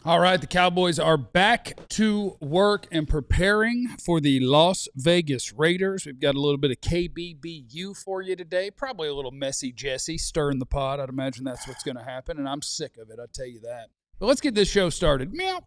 All right, the Cowboys are back to work and preparing for the Las Vegas Raiders. We've got a little bit of KBBU for you today. Probably a little messy Jesse stirring the pot. I'd imagine that's what's going to happen, and I'm sick of it, I'll tell you that. But let's get this show started. Meow.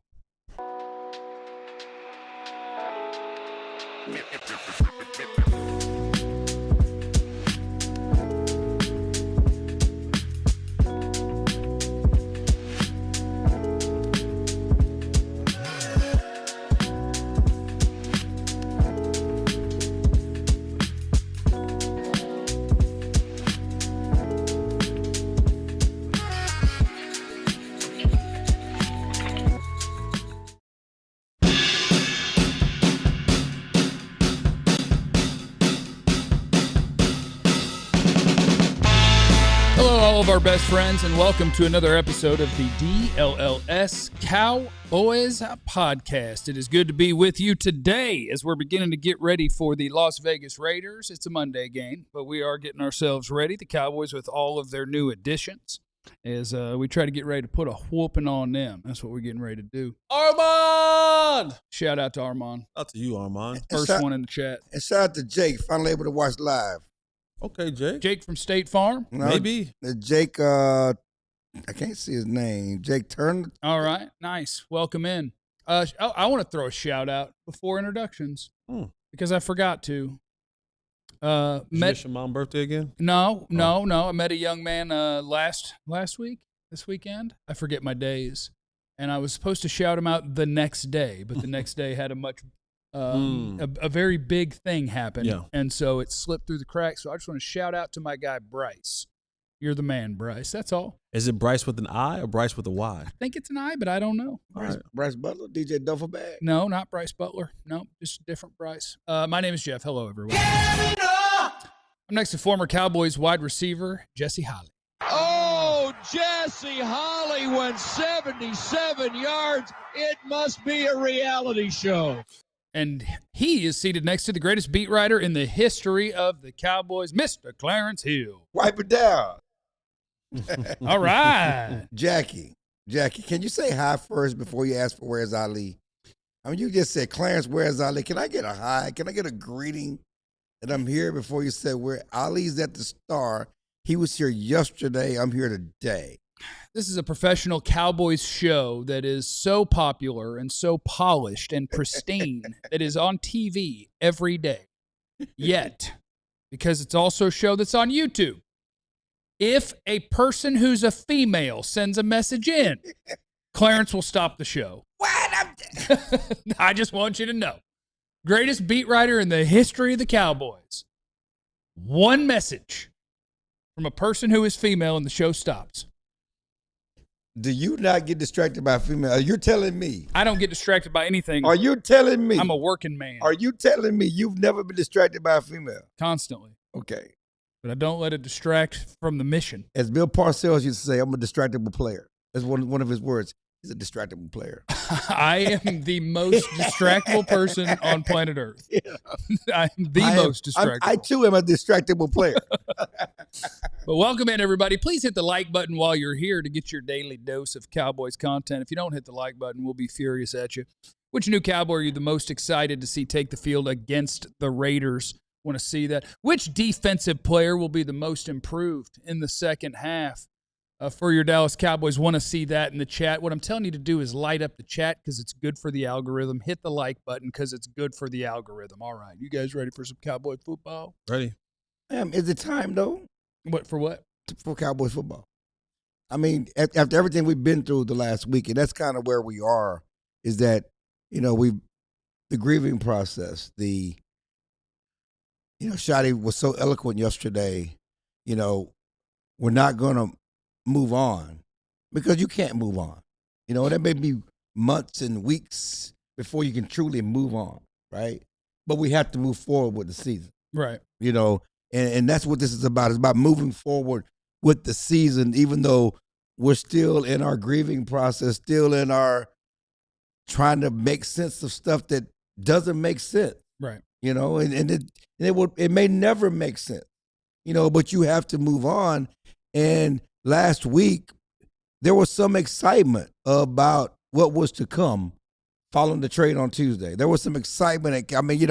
All of our best friends, and welcome to another episode of the DLLS Cowboys podcast. It is good to be with you today as we're beginning to get ready for the Las Vegas Raiders. It's a Monday game, but we are getting ourselves ready. The Cowboys with all of their new additions as we try to get ready to put a whooping on them. That's what we're getting ready to do. Armand! Shout out to Armand. Out to you, Armand. First one in the chat. And shout out to Jake, finally able to watch live. Okay, Jake. Jake from State Farm? No, Maybe. Jake, I can't see his name. Jake Turner. All right, nice. Welcome in. I want to throw a shout out before introductions because I forgot to. Met your mom's birthday again? No. I met a young man last week, this weekend. I forget my days, and I was supposed to shout him out the next day, but the next day had a very big thing happen, and so it slipped through the cracks. So I just want to shout out to my guy Bryce. You're the man, Bryce. That's all. Is it Bryce with an I or Bryce with a Y? I think it's an I, but I don't know. Bryce Butler, DJ Duffelbag? No, not Bryce Butler. No, just a different Bryce. My name is Jeff. Hello, everyone. I'm next to former Cowboys wide receiver Jesse Holly. Oh, Jesse Holly went 77 yards. It must be a reality show. And he is seated next to the greatest beat writer in the history of the Cowboys, Mr. Clarence Hill. Wipe it down. All right. Jackie, can you say hi first before you ask for where's Ali? I mean, you just said, Clarence, where's Ali? Can I get a hi? Can I get a greeting that I'm here before you said where Ali's at the Star? He was here yesterday. I'm here today. This is a professional Cowboys show that is so popular and so polished and pristine that is on TV every day. Yet, because it's also a show that's on YouTube, if a person who's a female sends a message in, Clarence will stop the show. What? I just want you to know. Greatest beat writer in the history of the Cowboys. One message from a person who is female and the show stops. Do you not get distracted by female? You're telling me. I don't get distracted by anything. Are you telling me? I'm a working man. Are you telling me you've never been distracted by a female? Constantly. Okay. But I don't let it distract from the mission. As Bill Parcells used to say, I'm a distractible player. That's one of his words. He's a distractible player. I am the most distractible person on planet Earth. Yeah. I'm the most distractible. I too am a distractible player. But welcome in, everybody. Please hit the like button while you're here to get your daily dose of Cowboys content. If you don't hit the like button, we'll be furious at you. Which new Cowboy are you the most excited to see take the field against the Raiders? Want to see that? Which defensive player will be the most improved in the second half? For your Dallas Cowboys, want to see that in the chat. What I'm telling you to do is light up the chat because it's good for the algorithm. Hit the like button because it's good for the algorithm. All right. You guys ready for some Cowboy football? Ready. Is it time, though? What? For what? For Cowboys football. I mean, after everything we've been through the last week, and that's kind of where we are, is that, the grieving process, Schotty was so eloquent yesterday, we're not going to move on because you can't move on. That may be months and weeks before you can truly move on, right? But we have to move forward with the season. Right. And that's what this is about. It's about moving forward with the season, even though we're still in our grieving process, still in our trying to make sense of stuff that doesn't make sense. Right. It may never make sense, but you have to move on. And last week, there was some excitement about what was to come following the trade on Tuesday. There was some excitement. I mean,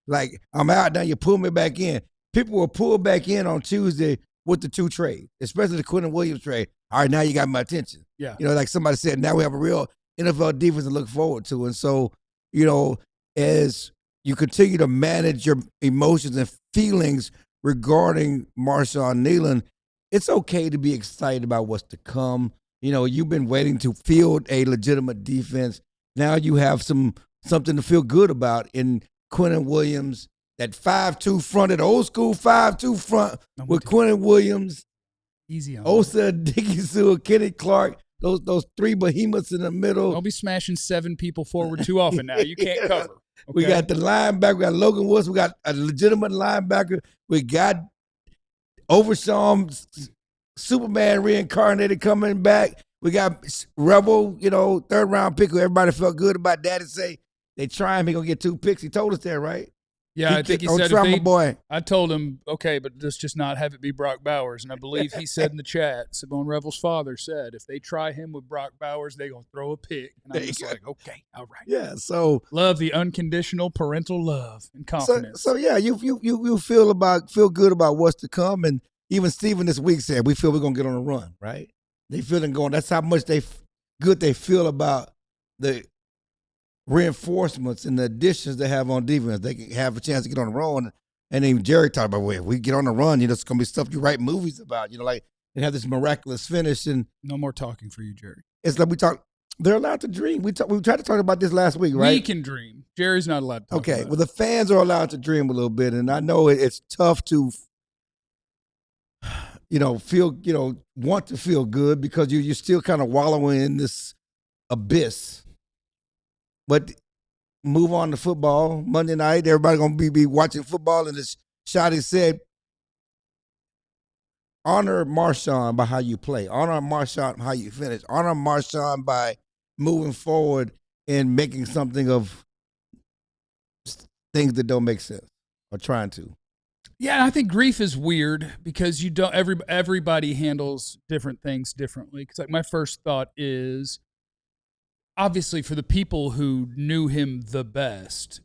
like, I'm out now, you pull me back in. People were pulled back in on Tuesday with the 2 trade, especially the Quentin Williams trade. All right, now you got my attention. Yeah. Like somebody said, now we have a real NFL defense to look forward to. And so, as you continue to manage your emotions and feelings regarding Marshawn Kneeland, it's okay to be excited about what's to come. You've been waiting to field a legitimate defense. Now you have something to feel good about in Quentin Williams, that 5-2 front, that old school 5-2 front with Quentin Williams, easy on Osa, Dickie Sewell, Kenny Clark, those 3 behemoths in the middle. Don't be smashing 7 people forward too often now. You can't cover. Okay? We got the linebacker. We got Logan Woods. We got a legitimate linebacker. We got Overshawn, Superman reincarnated, coming back. We got Rebel, 3rd-round pick who everybody felt good about. Daddy say they try him, he going to get 2 picks. He told us that, right? Yeah, I think he said I told him, okay, but let's just not have it be Brock Bowers. And I believe he said in the chat, Simone Revel's father said, if they try him with Brock Bowers, they're going to throw a pick. And I'm just like, okay, all right. Yeah, so. Love the unconditional parental love and confidence. So yeah, you feel good about what's to come. And even Steven this week said, we feel we're going to get on a run, right? They feeling going, that's how much they feel about the reinforcements and the additions they have on defense. They can have a chance to get on the run. And then Jerry talked about, well, if we get on the run, it's going to be stuff you write movies about, like they have this miraculous finish. And no more talking for you, Jerry. It's like they're allowed to dream. We tried to talk about this last week, right? We can dream. Jerry's not allowed to talk about well, the fans are allowed to dream a little bit. And I know it's tough to, feel, want to feel good because you're still kind of wallowing in this abyss. But move on to football. Monday night, everybody going to be watching football. And as Schotty said, honor Marshawn by how you play. Honor Marshawn by how you finish. Honor Marshawn by moving forward and making something of things that don't make sense or trying to. Yeah, I think grief is weird because everybody handles different things differently. Because like my first thought is, obviously, for the people who knew him the best,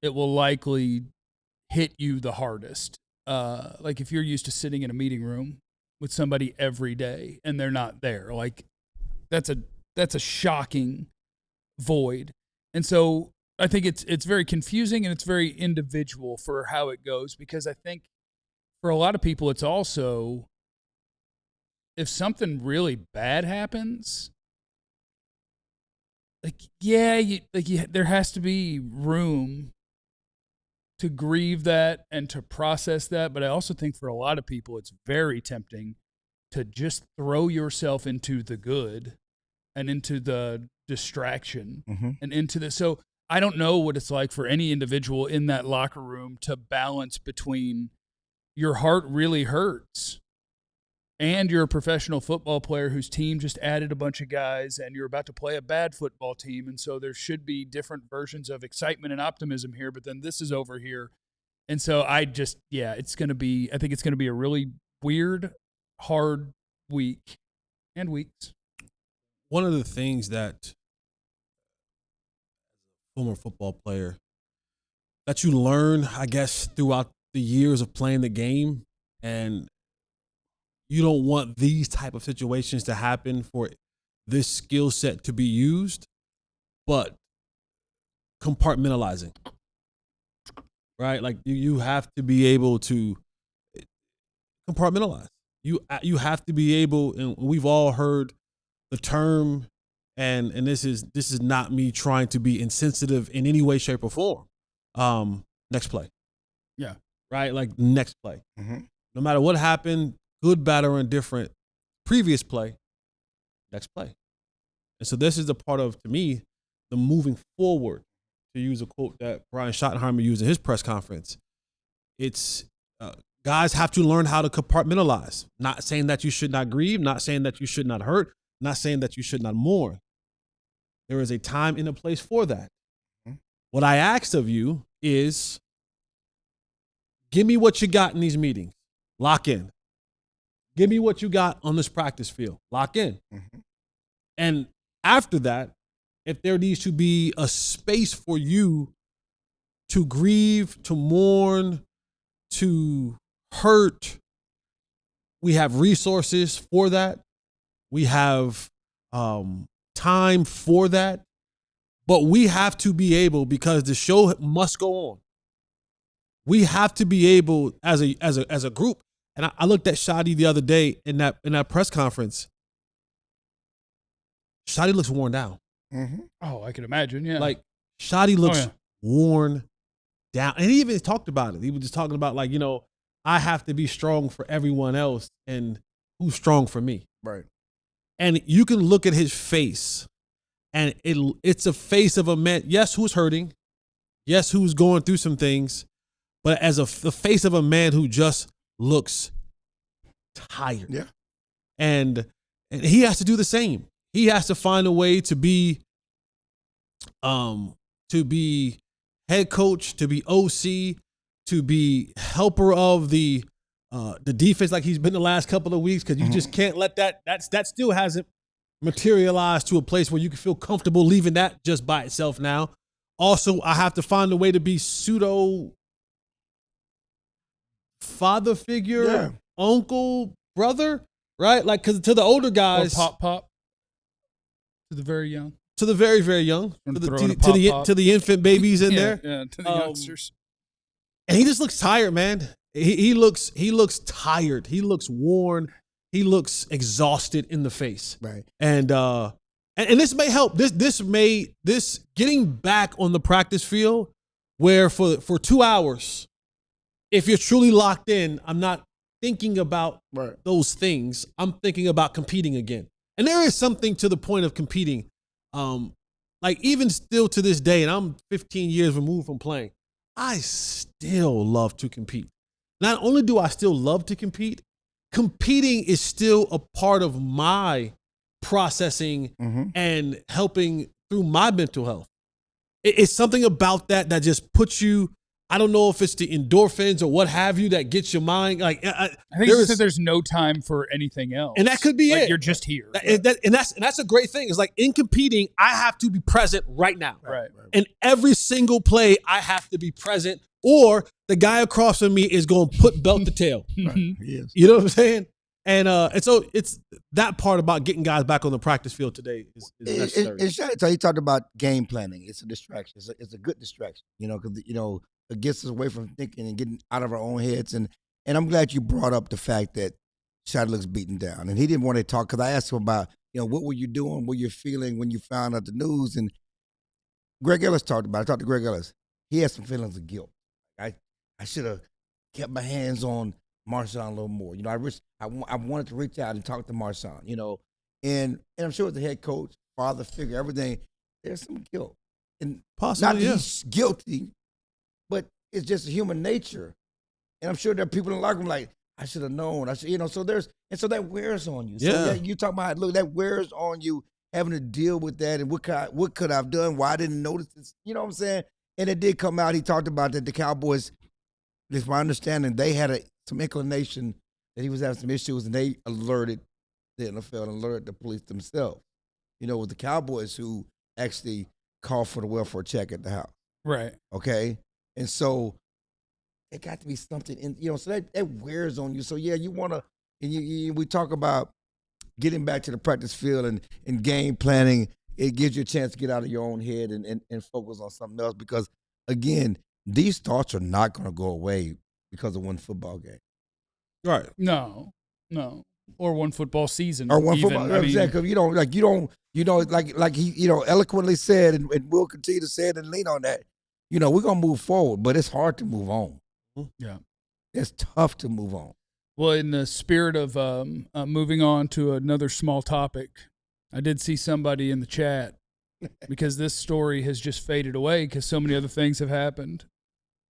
it will likely hit you the hardest. Like if you're used to sitting in a meeting room with somebody every day and they're not there, like that's a shocking void. And so I think it's very confusing and it's very individual for how it goes, because I think for a lot of people it's also, if something really bad happens, there has to be room to grieve that and to process that. But I also think for a lot of people, it's very tempting to just throw yourself into the good and into the distraction and into the. So I don't know what it's like for any individual in that locker room to balance between your heart really hurts and you're a professional football player whose team just added a bunch of guys and you're about to play a bad football team. And so there should be different versions of excitement and optimism here, but then this is over here. And so I think it's going to be a really weird, hard week and weeks. One of the things that former football player that you learn, I guess, throughout the years of playing the game, and you don't want these type of situations to happen for this skill set to be used, but compartmentalizing, right? Like you have to be able to compartmentalize. You have to be able, and we've all heard the term, and this is not me trying to be insensitive in any way, shape, or form. Next play. Yeah. Right? Like next play. No matter what happened, good, bad, or indifferent, previous play, next play. And so this is the part of, to me, the moving forward, to use a quote that Brian Schottenheimer used in his press conference. It's guys have to learn how to compartmentalize. Not saying that you should not grieve, not saying that you should not hurt, not saying that you should not mourn. There is a time and a place for that. What I asked of you is, give me what you got in these meetings. Lock in. Give me what you got on this practice field. Lock in. And after that, if there needs to be a space for you to grieve, to mourn, to hurt, we have resources for that. We have time for that. But we have to be able, because the show must go on. We have to be able as a group. And I looked at Schotty the other day in that press conference. Schotty looks worn down. Mm-hmm. Oh, I can imagine. Yeah. Like Schotty looks worn down. And he even talked about it. He was just talking about, like, I have to be strong for everyone else, and who's strong for me. Right. And you can look at his face, and it's a face of a man, yes, who's hurting, yes, who's going through some things, but as the face of a man who just looks tired. Yeah. And he has to do the same. He has to find a way to be head coach, to be OC, to be helper of the defense like he's been the last couple of weeks, because you just can't let that still hasn't materialized to a place where you can feel comfortable leaving that just by itself now. Also, I have to find a way to be pseudo father figure, uncle, brother, right? Like, because to the older guys, or pop to the very young, to the very, very young, to the infant babies in there, to the youngsters. And he just looks tired, man. He looks tired. He looks worn. He looks exhausted in the face. Right. And this may help. This getting back on the practice field, where for 2 hours, if you're truly locked in, I'm not thinking about those things. I'm thinking about competing again. And there is something to the point of competing. Like, even still to this day, and I'm 15 years removed from playing, I still love to compete. Not only do I still love to compete, competing is still a part of my processing and helping through my mental health. It's something about that just puts you, I don't know if it's the endorphins or what have you that gets your mind. Like, I think you said there's no time for anything else. And that could be like it. You're just here. And that's a great thing. It's like, in competing, I have to be present right now. Right. And every single play, I have to be present, or the guy across from me is going to put belt to tail. Right. Yes. You know what I'm saying? And so it's that part about getting guys back on the practice field today is necessary. So he talked about game planning. It's a distraction. It's a good distraction, because, it gets us away from thinking and getting out of our own heads. And I'm glad you brought up the fact that Schotty looks beaten down. And he didn't want to talk, because I asked him about, what were you doing, what were you feeling when you found out the news? And Greg Ellis talked about it. I talked to Greg Ellis. He had some feelings of guilt. I should have kept my hands on Marshawn a little more. I wanted to reach out and talk to Marshawn, and I'm sure as the head coach, father figure, everything, there's some guilt. And possibly, not he's guilty, but it's just human nature. And I'm sure there are people in the locker room like, I should have known. So that wears on you. So you talk about, look, that wears on you, having to deal with that, and what could I have done? Why I didn't notice this? You know what I'm saying? And it did come out. He talked about that the Cowboys, it's my understanding, they had some inclination that he was having some issues, and they alerted the NFL and alerted the police themselves. With the Cowboys who actually called for the welfare check at the house. Right. Okay? And so it got to be something in, so that wears on you. So yeah, you want to, and we talk about getting back to the practice field and game planning. It gives you a chance to get out of your own head and focus on something else, because again, these thoughts are not going to go away because of one football game. Right. No. Or one football season. Or one football. Exactly. You like he, eloquently said, and we'll continue to say it and lean on that. We're going to move forward, but it's hard to move on. Yeah. It's tough to move on. Well, in the spirit of moving on to another small topic, I did see somebody in the chat, because this story has just faded away because so many other things have happened.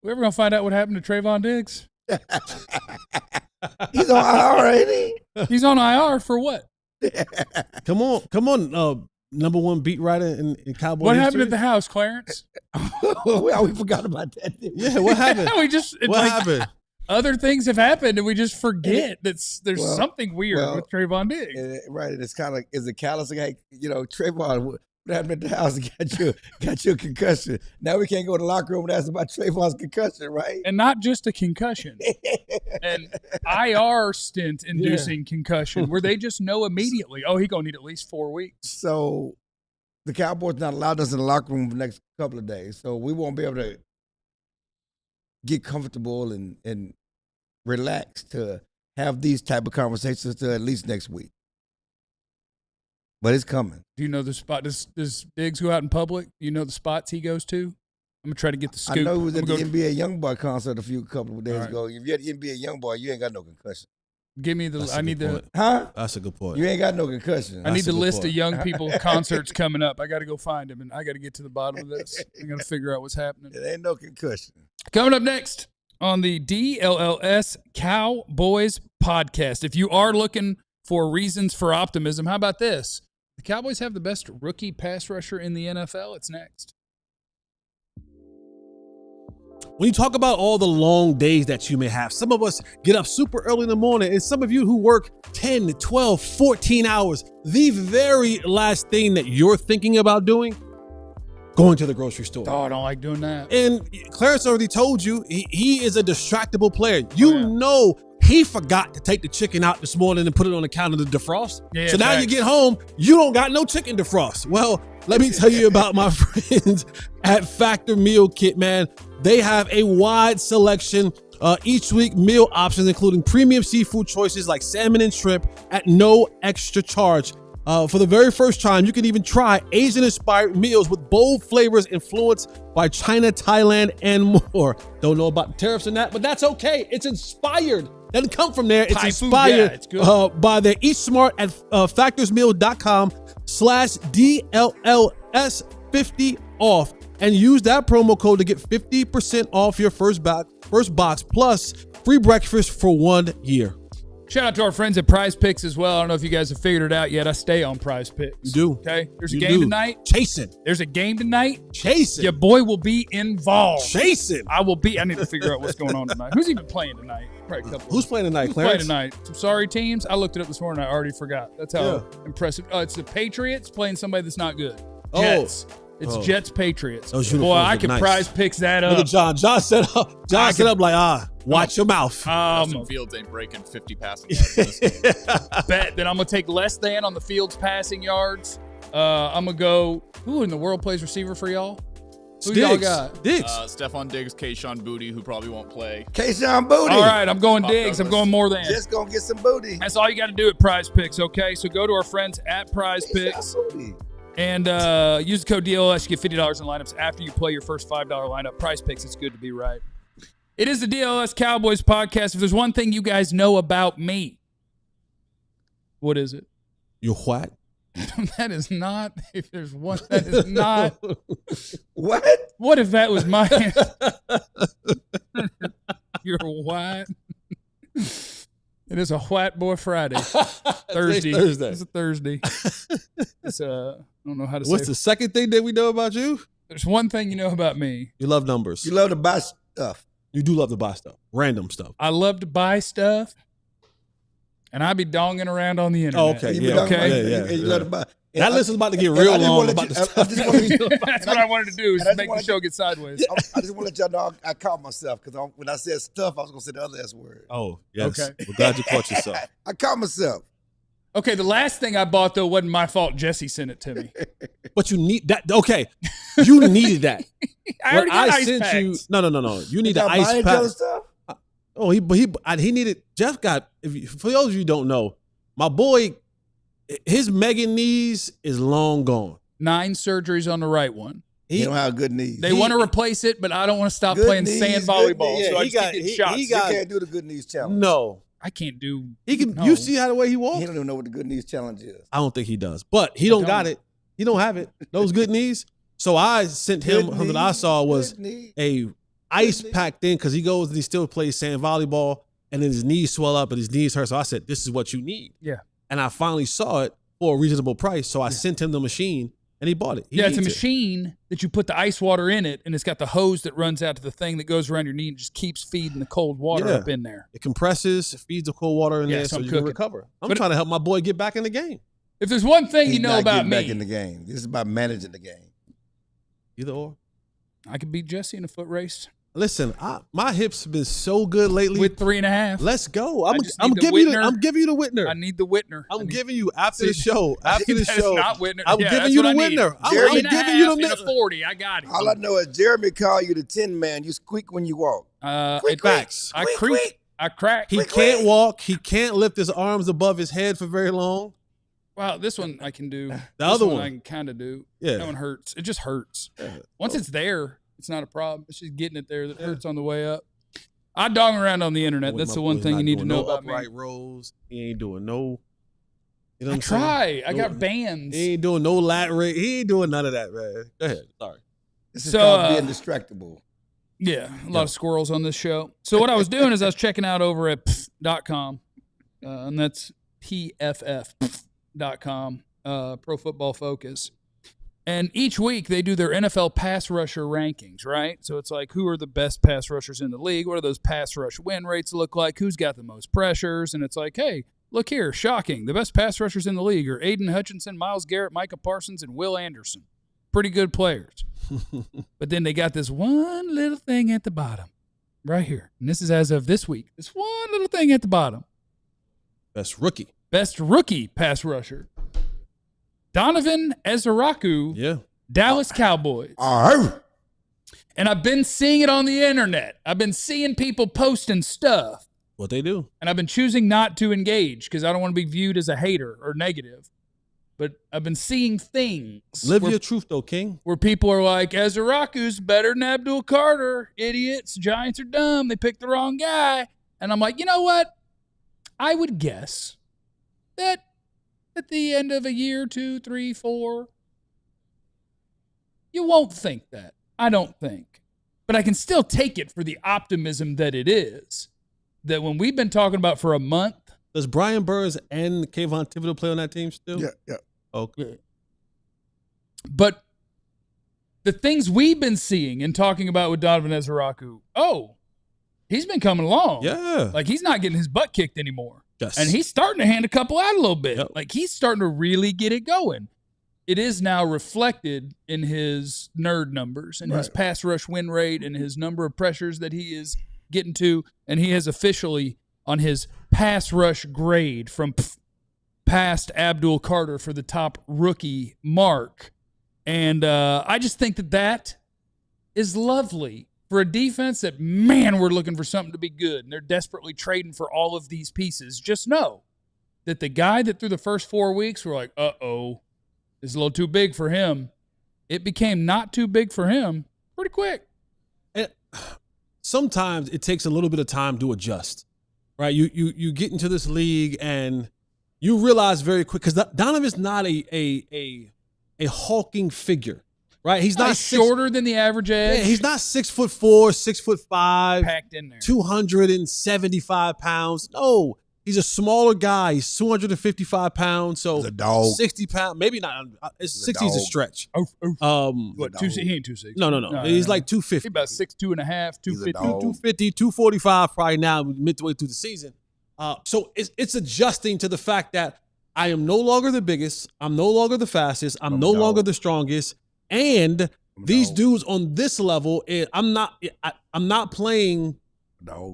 We ever going to find out what happened to Trayvon Diggs? He's on IR, ain't he? He's on IR for what? Come on, number one beat writer in Cowboys What history? happened at the house, Clarence? We forgot about that. Yeah, what happened? What happened? Other things have happened, and we just forget there's something weird with Trayvon Diggs. Right, and it's kind of, is it callous? Like, Trayvon, what happened at the house and got you a concussion. Now we can't go to the locker room and ask about Trayvon's concussion, right? And not just a concussion. An IR stint-inducing concussion where they just know immediately, he's going to need at least 4 weeks. So the Cowboys not allowed us in the locker room for the next couple of days. So we won't be able to get comfortable and relax to have these type of conversations till at least next week. But it's coming. Do you know the spot? Does Diggs go out in public? Do you know the spots he goes to? I'm going to try to get the scoop. I know he was at the NBA Youngboy concert a couple of days ago. If you're at the NBA Youngboy, you ain't got no concussion. Give me the. Huh? That's a good point. You ain't got no concussion. I need the list of young people concerts coming up. I got to go find them, and I got to get to the bottom of this. I got to figure out what's happening. It ain't no concussion. Coming up next on the DLLS Cowboys podcast. If you are looking for reasons for optimism, how about this? The Cowboys have the best rookie pass rusher in the NFL. It's next. When you talk about all the long days that you may have, some of us get up super early in the morning, and some of you who work 10, 12, 14 hours, the very last thing that you're thinking about doing, going to the grocery store. Oh, I don't like doing that. And Clarence already told you, he is a distractible player. You know he forgot to take the chicken out this morning and put it on the counter to defrost. Yeah, so now you get home, you don't got no chicken defrost. Well, let me tell you about my friends at Factor Meal Kit, man. They have a wide selection each week meal options, including premium seafood choices like salmon and shrimp at no extra charge. For the very first time, you can even try Asian-inspired meals with bold flavors influenced by China, Thailand, and more. Don't know about the tariffs and that, but that's okay. It's inspired. Doesn't come from there. It's Thai inspired food, yeah, it's by the Eat Smart at factorsmeal.com/DLLS50 off, and use that promo code to get 50% off your first box plus free breakfast for 1 year. Shout out to our friends at Prize Picks as well. I don't know if you guys have figured it out yet. I stay on Prize Picks. You do. Okay. There's a game tonight. Chasing. There's a game tonight. Chasing. Your boy will be involved. Chasing. I need to figure out what's going on tonight. Who's even playing tonight? Probably a couple. Who's playing tonight, Who's Clarence? playing tonight? Some sorry teams. I looked it up this morning. I already forgot. That's how impressive. It's the Patriots playing somebody that's not good. Jets. It's Jets Patriots. Boy, I can Prize Picks that up. Look at John. John set up like, watch your mouth. Justin Fields ain't breaking 50 passing yards in this game. Bet that I'm going to take less than on the Fields passing yards. I'm going to go, who in the world plays receiver for y'all? Who y'all got? Diggs. Stephon Diggs, Kayshon Boutte, who probably won't play. Kayshon Boutte. All right, I'm going Diggs. I'm going more than. Just going to get some booty. That's all you got to do at Prize Picks, okay? So go to our friends at Prize Picks. And use the code DLLS. You get $50 in lineups after you play your first $5 lineup. Prize Picks, it's good to be right. It is the DLLS Cowboys podcast. If there's one thing you guys know about me, what is it? You're what? That is not. If there's one, that is not. What? What if that was my You're what? It is a White Boy Friday. Thursday. It's a Thursday. It's I don't know how to say. What's the second thing that we know about you? There's one thing you know about me. You love numbers. You love to buy stuff. You do love to buy stuff. Random stuff. I love to buy stuff, and I be donging around on the internet. Oh, okay. Yeah. Okay. You love to buy. That list is about to get real long. That's what I wanted to do, is make the show get sideways. I just want to let y'all know I caught myself, because when I said stuff, I was going to say the other S word. Oh, yes. Okay. We're glad you caught yourself. I caught myself. Okay, the last thing I bought, though, wasn't my fault. Jesse sent it to me. But you need that. Okay. You needed that. I already got ice packs. You. No. You need the ice pack. Stuff? Oh, he needed. Jeff got. For those of you who don't know, my boy, his mega knees is long gone. 9 surgeries on the right one. He don't have good knees. They want to replace it, but I don't want to stop playing sand volleyball. Knees. So I just keep shots. You can't do the good knees challenge. No. I can't do. He can. No. You see how the way he walks? He don't even know what the good knees challenge is. I don't think he does, but he don't got it. He don't have it. Those good knees. So I sent him something that I saw was a ice pack thing, because he goes and he still plays sand volleyball, and then his knees swell up and his knees hurt. So I said, "This is what you need." Yeah. And I finally saw it for a reasonable price, so I sent him the machine, and he bought it. It's a machine that you put the ice water in it, and it's got the hose that runs out to the thing that goes around your knee and just keeps feeding the cold water up in there. It compresses, it feeds the cold water in there, so you can recover. I'm trying to help my boy get back in the game. If there's one thing He's you know not about getting me, back in the game. This is about managing the game. Either or. I could beat Jesse in a foot race Listen, my hips have been so good lately. with 3.5. Let's go. I I'm just need the giving you Whitner. I'm giving you the Whitner. I need the Whitner. I'm giving you after the show. After the That is show. not Whitner. I'm Yeah, giving that's you the what I need. Whitner. I'm 3.5 giving you in the a 40. I got it. All I know is Jeremy called you the Tin Man. You squeak when you walk. Quick, Facts. I quick, creak. quick. I crack. He can't walk. He can't lift his arms above his head for very long. Wow, this one I can do. The other one I can kind of do. Yeah. That one hurts. It just hurts. Yeah. Once it's there, it's not a problem. It's just getting it there that hurts on the way up. I dog around on the internet. That's My the one boy's thing not you need to doing know no about me. upright rows. He ain't doing no. You know what I I'm saying? try. I No- got bands. He ain't doing no lat raise. He ain't doing none of that, man. Go ahead. Sorry. This is So, called being distractible. Yeah, a lot of squirrels on this show. So what I was doing is I was checking out over at pff.com, and that's PFF.com, Pro Football Focus. And each week they do their NFL pass rusher rankings, right? So it's like, who are the best pass rushers in the league? What do those pass rush win rates look like? Who's got the most pressures? And it's like, hey, look here, shocking. The best pass rushers in the league are Aiden Hutchinson, Myles Garrett, Micah Parsons, and Will Anderson. Pretty good players. But then they got this one little thing at the bottom right here. And this is as of this week. This one little thing at the bottom. Best rookie. Best rookie pass rusher. Donovan Ezeraku, Yeah. Dallas Cowboys. All right. And I've been seeing it on the internet. I've been seeing people posting stuff. What they do. And I've been choosing not to engage because I don't want to be viewed as a hater or negative. But I've been seeing things Live your truth, though, King. where people are like, Ezeraku's better than Abdul Carter. Idiots. Giants are dumb. They picked the wrong guy. And I'm like, you know what? I would guess that at the end of a year, 2, 3, 4, you won't think that. I don't think. But I can still take it for the optimism that it is. That when we've been talking about for a month. Does Brian Burns and Kayvon Thibodeau play on that team still? Yeah. Okay. But the things we've been seeing and talking about with Donovan Ezeraku, he's been coming along. Yeah. Like, he's not getting his butt kicked anymore. Yes. And he's starting to hand a couple out a little bit. Yep. Like, he's starting to really get it going. It is now reflected in his nerd numbers and his pass rush win rate and his number of pressures that he is getting to. And he has officially, on his pass rush grade from past Abdul Carter for the top rookie mark. And I just think that is lovely for a defense that, man, we're looking for something to be good. And they're desperately trading for all of these pieces. Just know that the guy that through the first 4 weeks were like, this is a little too big for him. It became not too big for him pretty quick. And sometimes it takes a little bit of time to adjust, right? You get into this league and you realize very quick, because Donovan's not a hulking figure, right? He's not shorter than the average edge. Yeah, he's not 6'4", 6'5", packed in there. 275 pounds. No, he's a smaller guy. He's 255 pounds. So He's a dog. 60 pounds, maybe not. 60 is a dog. stretch. What, he ain't 260. No. He's like 250. He's about 6'2.5", 250. dog. 250, 245 probably now, midway through the season. So it's adjusting to the fact that I am no longer the biggest. I'm no longer the fastest. I'm no longer the strongest. And these dudes on this level, I'm not playing a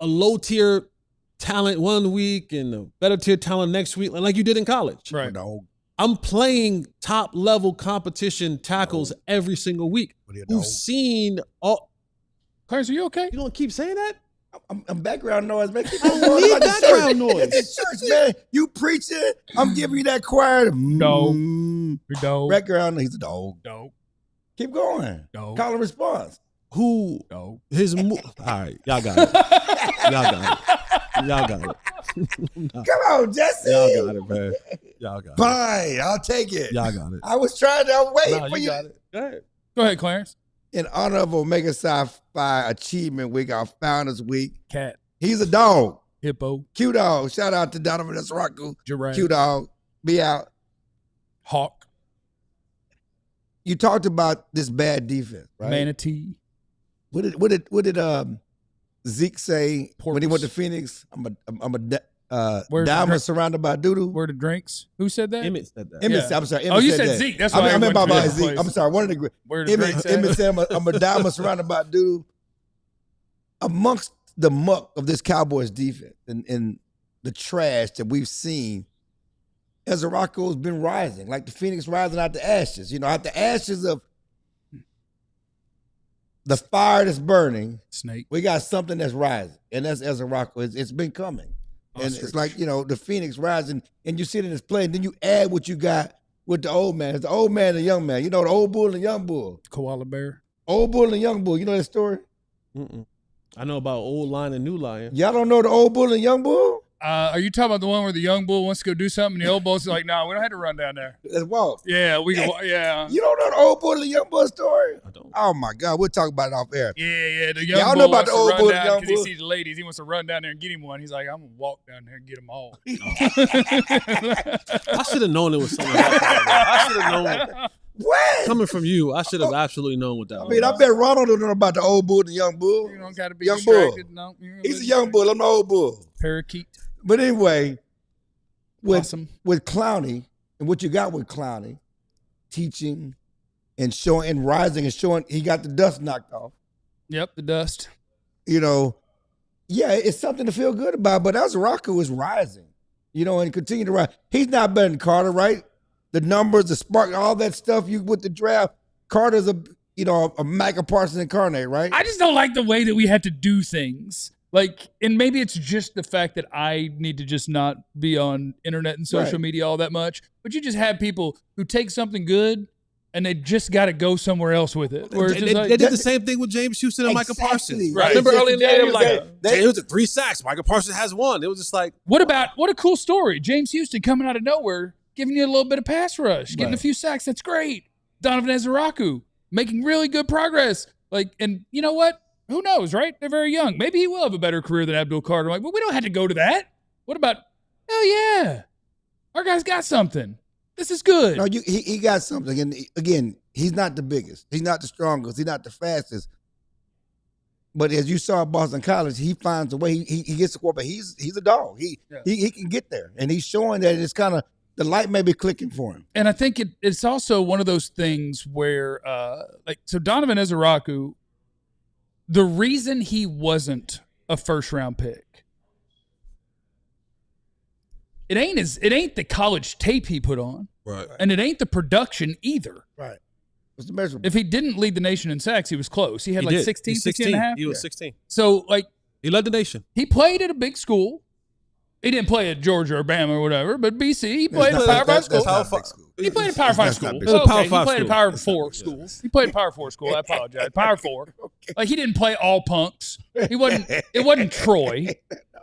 low tier talent one week and a better tier talent next week, like you did in college. Right. I'm playing top level competition tackles every single week. Who've seen all. Clarence, are you okay? You don't keep saying that? I'm background noise, man. Keep I on going need like the background church. noise. It's church, man. You preaching? I'm giving you that choir. Dog. Background. He's a dog. Dog. Keep going. Dog. Call and response. Who Dog. his all right, y'all got it. Y'all got it. Come on, Jesse. Y'all got it, man. Y'all got it. Fine, I'll take it. Y'all got it. I was trying to wait Nah, for you you. got it. Go ahead. Go ahead, Clarence. In honor of Omega Sci-Fi Achievement Week, our Founders Week, Cat. he's a dog. Hippo. Q dog. Shout out to Donovan Ezeraku. Giraffe. Q dog. Be out. Hawk. You talked about this bad defense, right? Manatee. What did Zeke say when he Porpoise. went to Phoenix? I'm diamonds surrounded by doo-doo. Where the drinks? Who said that? Emmett said that. Emmett, I'm sorry. Emmett Oh, you said said that. Zeke. That's I why meant I by went to Zeke. I'm sorry. One of the Where the drinks at? Emmett said I'm a diamond surrounded by doo-doo. Amongst the muck of this Cowboys defense and the trash that we've seen, Ezraco's been rising, like the phoenix rising out the ashes. You know, out the ashes of the fire that's burning, Snake. we got something that's rising, and that's Ezraco. It's been coming. And it's like, you know, the phoenix rising, and you see it in his play, and then you add what you got with the old man. It's the old man and the young man. You know, the old bull and the young bull. Koala bear. Old bull and the young bull. You know that story? Mm-mm. I know about old lion and new lion. Y'all don't know the old bull and the young bull? Are you talking about the one where the young bull wants to go do something and the old bull's like, no, we don't have to run down there. Let's walk. Yeah, we can. Yeah. You don't know the old bull and the young bull story? I don't. Oh my God, we'll talk about it off air. Yeah. The young Y'all bull know about wants the old to bull run and down young because he bull? sees the ladies. He wants to run down there and get him one. He's like, I'm gonna walk down there and get them all. I should have known it was something like that. I should have known. What? Coming from you, I should have absolutely known what that I was. mean, I bet Ronald don't know about the old bull and the young bull. You don't got to be Young distracted. bull. No, He's a young bull. I'm the old bull. Parakeet. But anyway, with Clowney and what you got with Clowney, teaching and showing and rising and showing, he got the dust knocked off. Yep, the dust. You know, yeah, it's something to feel good about. But Ezraco is rising, you know, and continue to rise. He's not better than Carter, right? The numbers, the spark, all that stuff you with the draft. Carter's a Micah Parsons incarnate, right? I just don't like the way that we have to do things. Like, and maybe it's just the fact that I need to just not be on internet and social media all that much. But you just have people who take something good and they just got to go somewhere else with it. Where They did the same thing with James Houston and Micah Parsons. Right. Remember early in the year, like, they James had 3 sacks. Micah Parsons has 1. It was just like, what a cool story. James Houston coming out of nowhere, giving you a little bit of pass rush, getting a few sacks. That's great. Donovan Ezraco making really good progress. Like, and you know what? Who knows, right? They're very young. Maybe he will have a better career than Abdul Carter. Like, but we don't have to go to that. What about, hell yeah. Our guy's got something. This is good. No, he got something. And again, he's not the biggest. He's not the strongest. He's not the fastest. But as you saw at Boston College, he finds a way. He gets the quarterback. He's a dog. He can get there. And he's showing that it's kind of, the light may be clicking for him. And I think it's also one of those things where, so Donovan Ezraco, the reason he wasn't a first-round pick, it ain't the college tape he put on, right, and it ain't the production either. Right. What's the measurement? If he didn't lead the nation in sacks, he was close. He had 16 and a half. He was 16. So, like, he led the nation. He played at a big school. He didn't play at Georgia or Bama or whatever, but BC, he played at a Power 5 school. He played at Power 5 school. He played at Power 4 school. He played at Power 4 school. I apologize. Power 4. Like, he didn't play all punks. It wasn't Troy,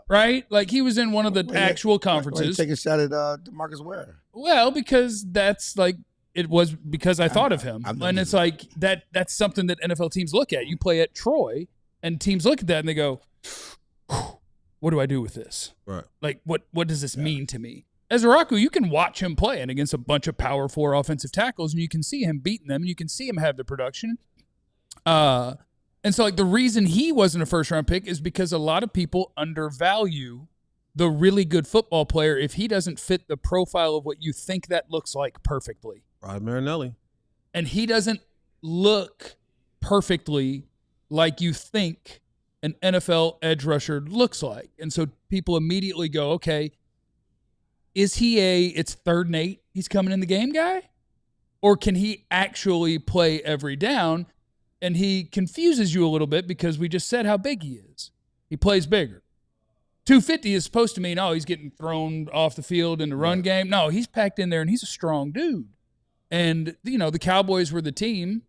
right? Like, he was in one of the actual conferences. Taking a shot at DeMarcus Ware. Well, because that's like, it was because I thought of him. And it's like, that's something that NFL teams look at. You play at Troy, and teams look at that and they go, what do I do with this? Right. Like, what does this mean to me? Ezraco, you can watch him playing against a bunch of Power 4 offensive tackles, and you can see him beating them, and you can see him have the production. And so, like, the reason he wasn't a first-round pick is because a lot of people undervalue the really good football player if he doesn't fit the profile of what you think that looks like perfectly. Rod Marinelli. And he doesn't look perfectly like you think an NFL edge rusher looks like. And so people immediately go, okay, is he it's 3rd and 8, he's coming in the game guy? Or can he actually play every down? And he confuses you a little bit because we just said how big he is. He plays bigger. 250 is supposed to mean, oh, he's getting thrown off the field in the run game. No, he's packed in there and he's a strong dude. And, you know, the Cowboys were the team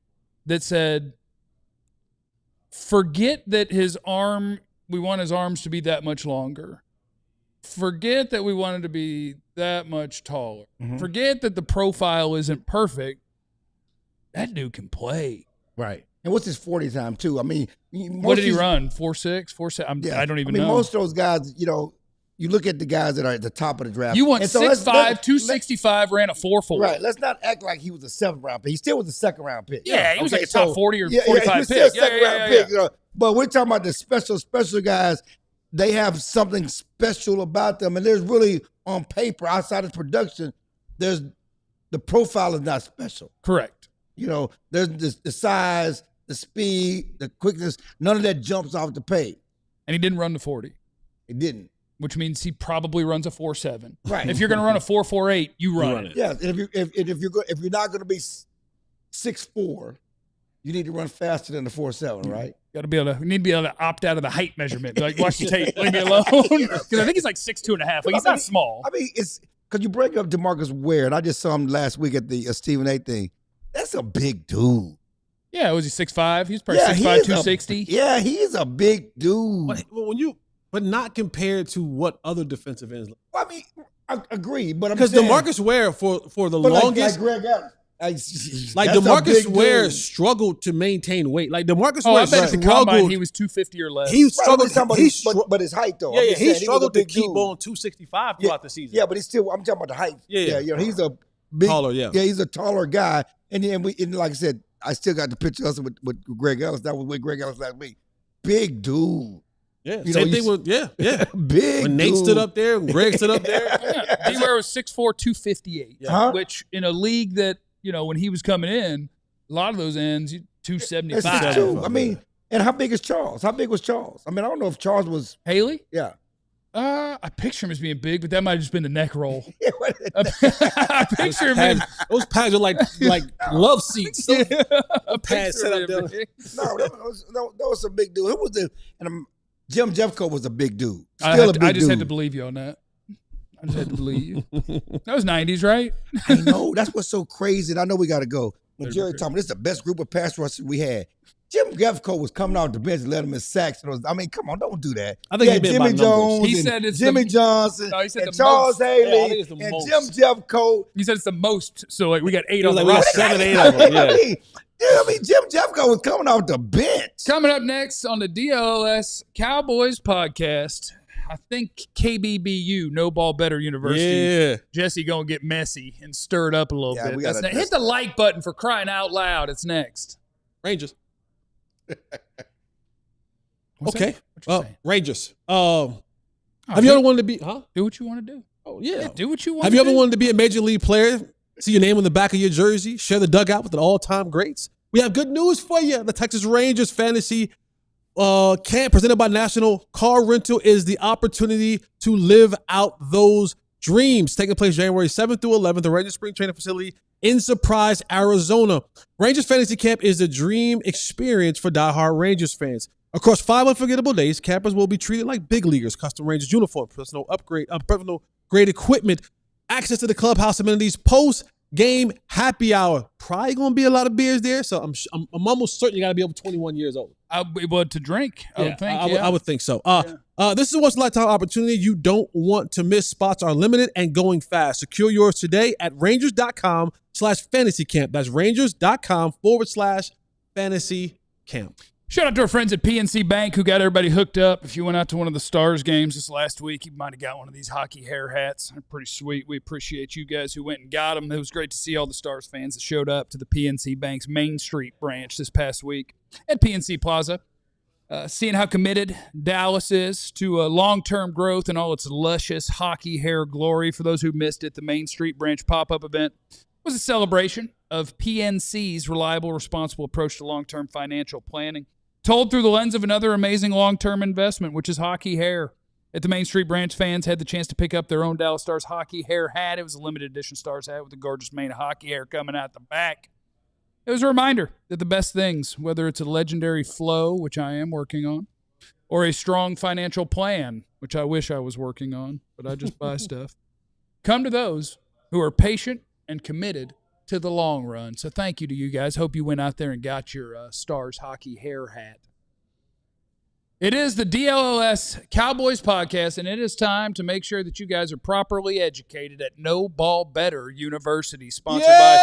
that said, forget that we want his arms to be that much longer. Forget that we want him to be that much taller. Mm-hmm. Forget that the profile isn't perfect. That dude can play. Right. And what's his 40 time, too? I mean, what did he run? 4.6? 4.7? I don't even know. Most of those guys, you know, you look at the guys that are at the top of the draft. You want 6'5", 265, ran a 4.4. Right. Let's not act like he was a 7th round pick. He still was a 2nd round pick. Yeah, he was like a top 40 or 45 he was pick. Still a 2nd round pick. You know? But we're talking about the special guys. they have something special about them. And there's really, on paper, outside of production, the profile is not special. Correct. You know, there's the size, the speed, the quickness. None of that jumps off the page. And he didn't run the 40. It didn't. Which means he probably runs a 4.7. Right. If you're going to run a 4.48, you run it. Yeah. And if you're not going to be 6'4", you need to run faster than the 4.7, right? You need to be able to opt out of the height measurement. Like, watch the tape. Leave me alone. Because I think he's like 6'2.5". Like, he's not small. I mean, it's because you bring up DeMarcus Ware, and I just saw him last week at the Stephen A. thing. That's a big dude. Yeah, was he 6'5"? He's probably 6'5", 260. Yeah, he's a big dude. But not compared to what other defensive ends. Well, I mean, I agree, but because DeMarcus Ware for the longest, like Greg Adams, like DeMarcus Ware struggled to maintain weight. Like DeMarcus Ware I bet at the combine he was 250 or less. He struggled, but his height though. Yeah, he struggled to keep on 265 throughout the season. Yeah, but I'm talking about the height. Yeah, you know, he's a taller. Yeah, he's a taller guy, and like I said, I still got the picture of us with Greg Ellis. That was with Greg Ellis last week. Big dude. Yeah, same thing with big. When Nate stood up there, Greg stood up there. D-Ware was 6'4", 258, which in a league that, you know, when he was coming in, a lot of those ends, 275. I mean, and how big is Charles? How big was Charles? I mean, I don't know if Charles was Haley. Yeah. I picture him as being big, but that might have just been the neck roll. I picture him. Those pads are like love seats. A pad set up there. No, that was a big dude. Who was Jim Jeffcoat was a big dude. Still a big dude. I just had to believe you on that. I just had to believe you. That was 90s, right? I know. That's what's so crazy. And I know we got to go. When Jerry told me this is the best group of pass rushers we had. Jim Jeffcoat was coming out the bench and let him in sacks. I mean, come on, don't do that. I think Jimmy Jones. He said it's Jimmy Johnson. No, he said and Charles Haley and Jim Jeffcoat. He said it's the most. So like we got 8 on the roster. roster. 7, 8 of them. Yeah. I mean, Jim Jeffcoat was coming off the bench. Coming up next on the DLLS Cowboys podcast, I think KBBU, No Ball Better University. Yeah. Jesse gonna get messy and stir it up a little bit. Hit the like button for crying out loud. It's next. Rangers. What's okay. Rangers. have you ever wanted to be? Huh? Do what you want to do. Oh yeah. Do what you want. Have you ever wanted to be a major league player? See your name on the back of your jersey. Share the dugout with the all-time greats. We have good news for you. The Texas Rangers Fantasy Camp presented by National Car Rental is the opportunity to live out those dreams. Taking place January 7th through 11th, the Rangers Spring Training Facility in Surprise, Arizona. Rangers Fantasy Camp is the dream experience for diehard Rangers fans. Across 5 unforgettable days, campers will be treated like big leaguers. Custom Rangers uniform, personal grade equipment, access to the clubhouse amenities, post-game happy hour. Probably going to be a lot of beers there, so I'm almost certain you got to be over 21 years old. To drink, I would think. I would think so. This is a once-in-a-lifetime opportunity you don't want to miss. Spots are limited and going fast. Secure yours today at rangers.com/fantasycamp. That's rangers.com/fantasycamp. Shout out to our friends at PNC Bank who got everybody hooked up. If you went out to one of the Stars games this last week, you might have got one of these hockey hair hats. They're pretty sweet. We appreciate you guys who went and got them. It was great to see all the Stars fans that showed up to the PNC Bank's Main Street branch this past week at PNC Plaza. Seeing how committed Dallas is to long-term growth and all its luscious hockey hair glory. For those who missed it, the Main Street branch pop-up event was a celebration of PNC's reliable, responsible approach to long-term financial planning, told through the lens of another amazing long-term investment, which is hockey hair. At the Main Street branch, fans had the chance to pick up their own Dallas Stars hockey hair hat. It was a limited edition Stars hat with a gorgeous mane of hockey hair coming out the back. It was a reminder that the best things, whether it's a legendary flow, which I am working on, or a strong financial plan, which I wish I was working on, but I just buy stuff, come to those who are patient and committed to the long run. So thank you to you guys. Hope you went out there and got your Stars hockey hair hat. It is the DLLS Cowboys podcast, and it is time to make sure that you guys are properly educated at No Ball Better University, sponsored by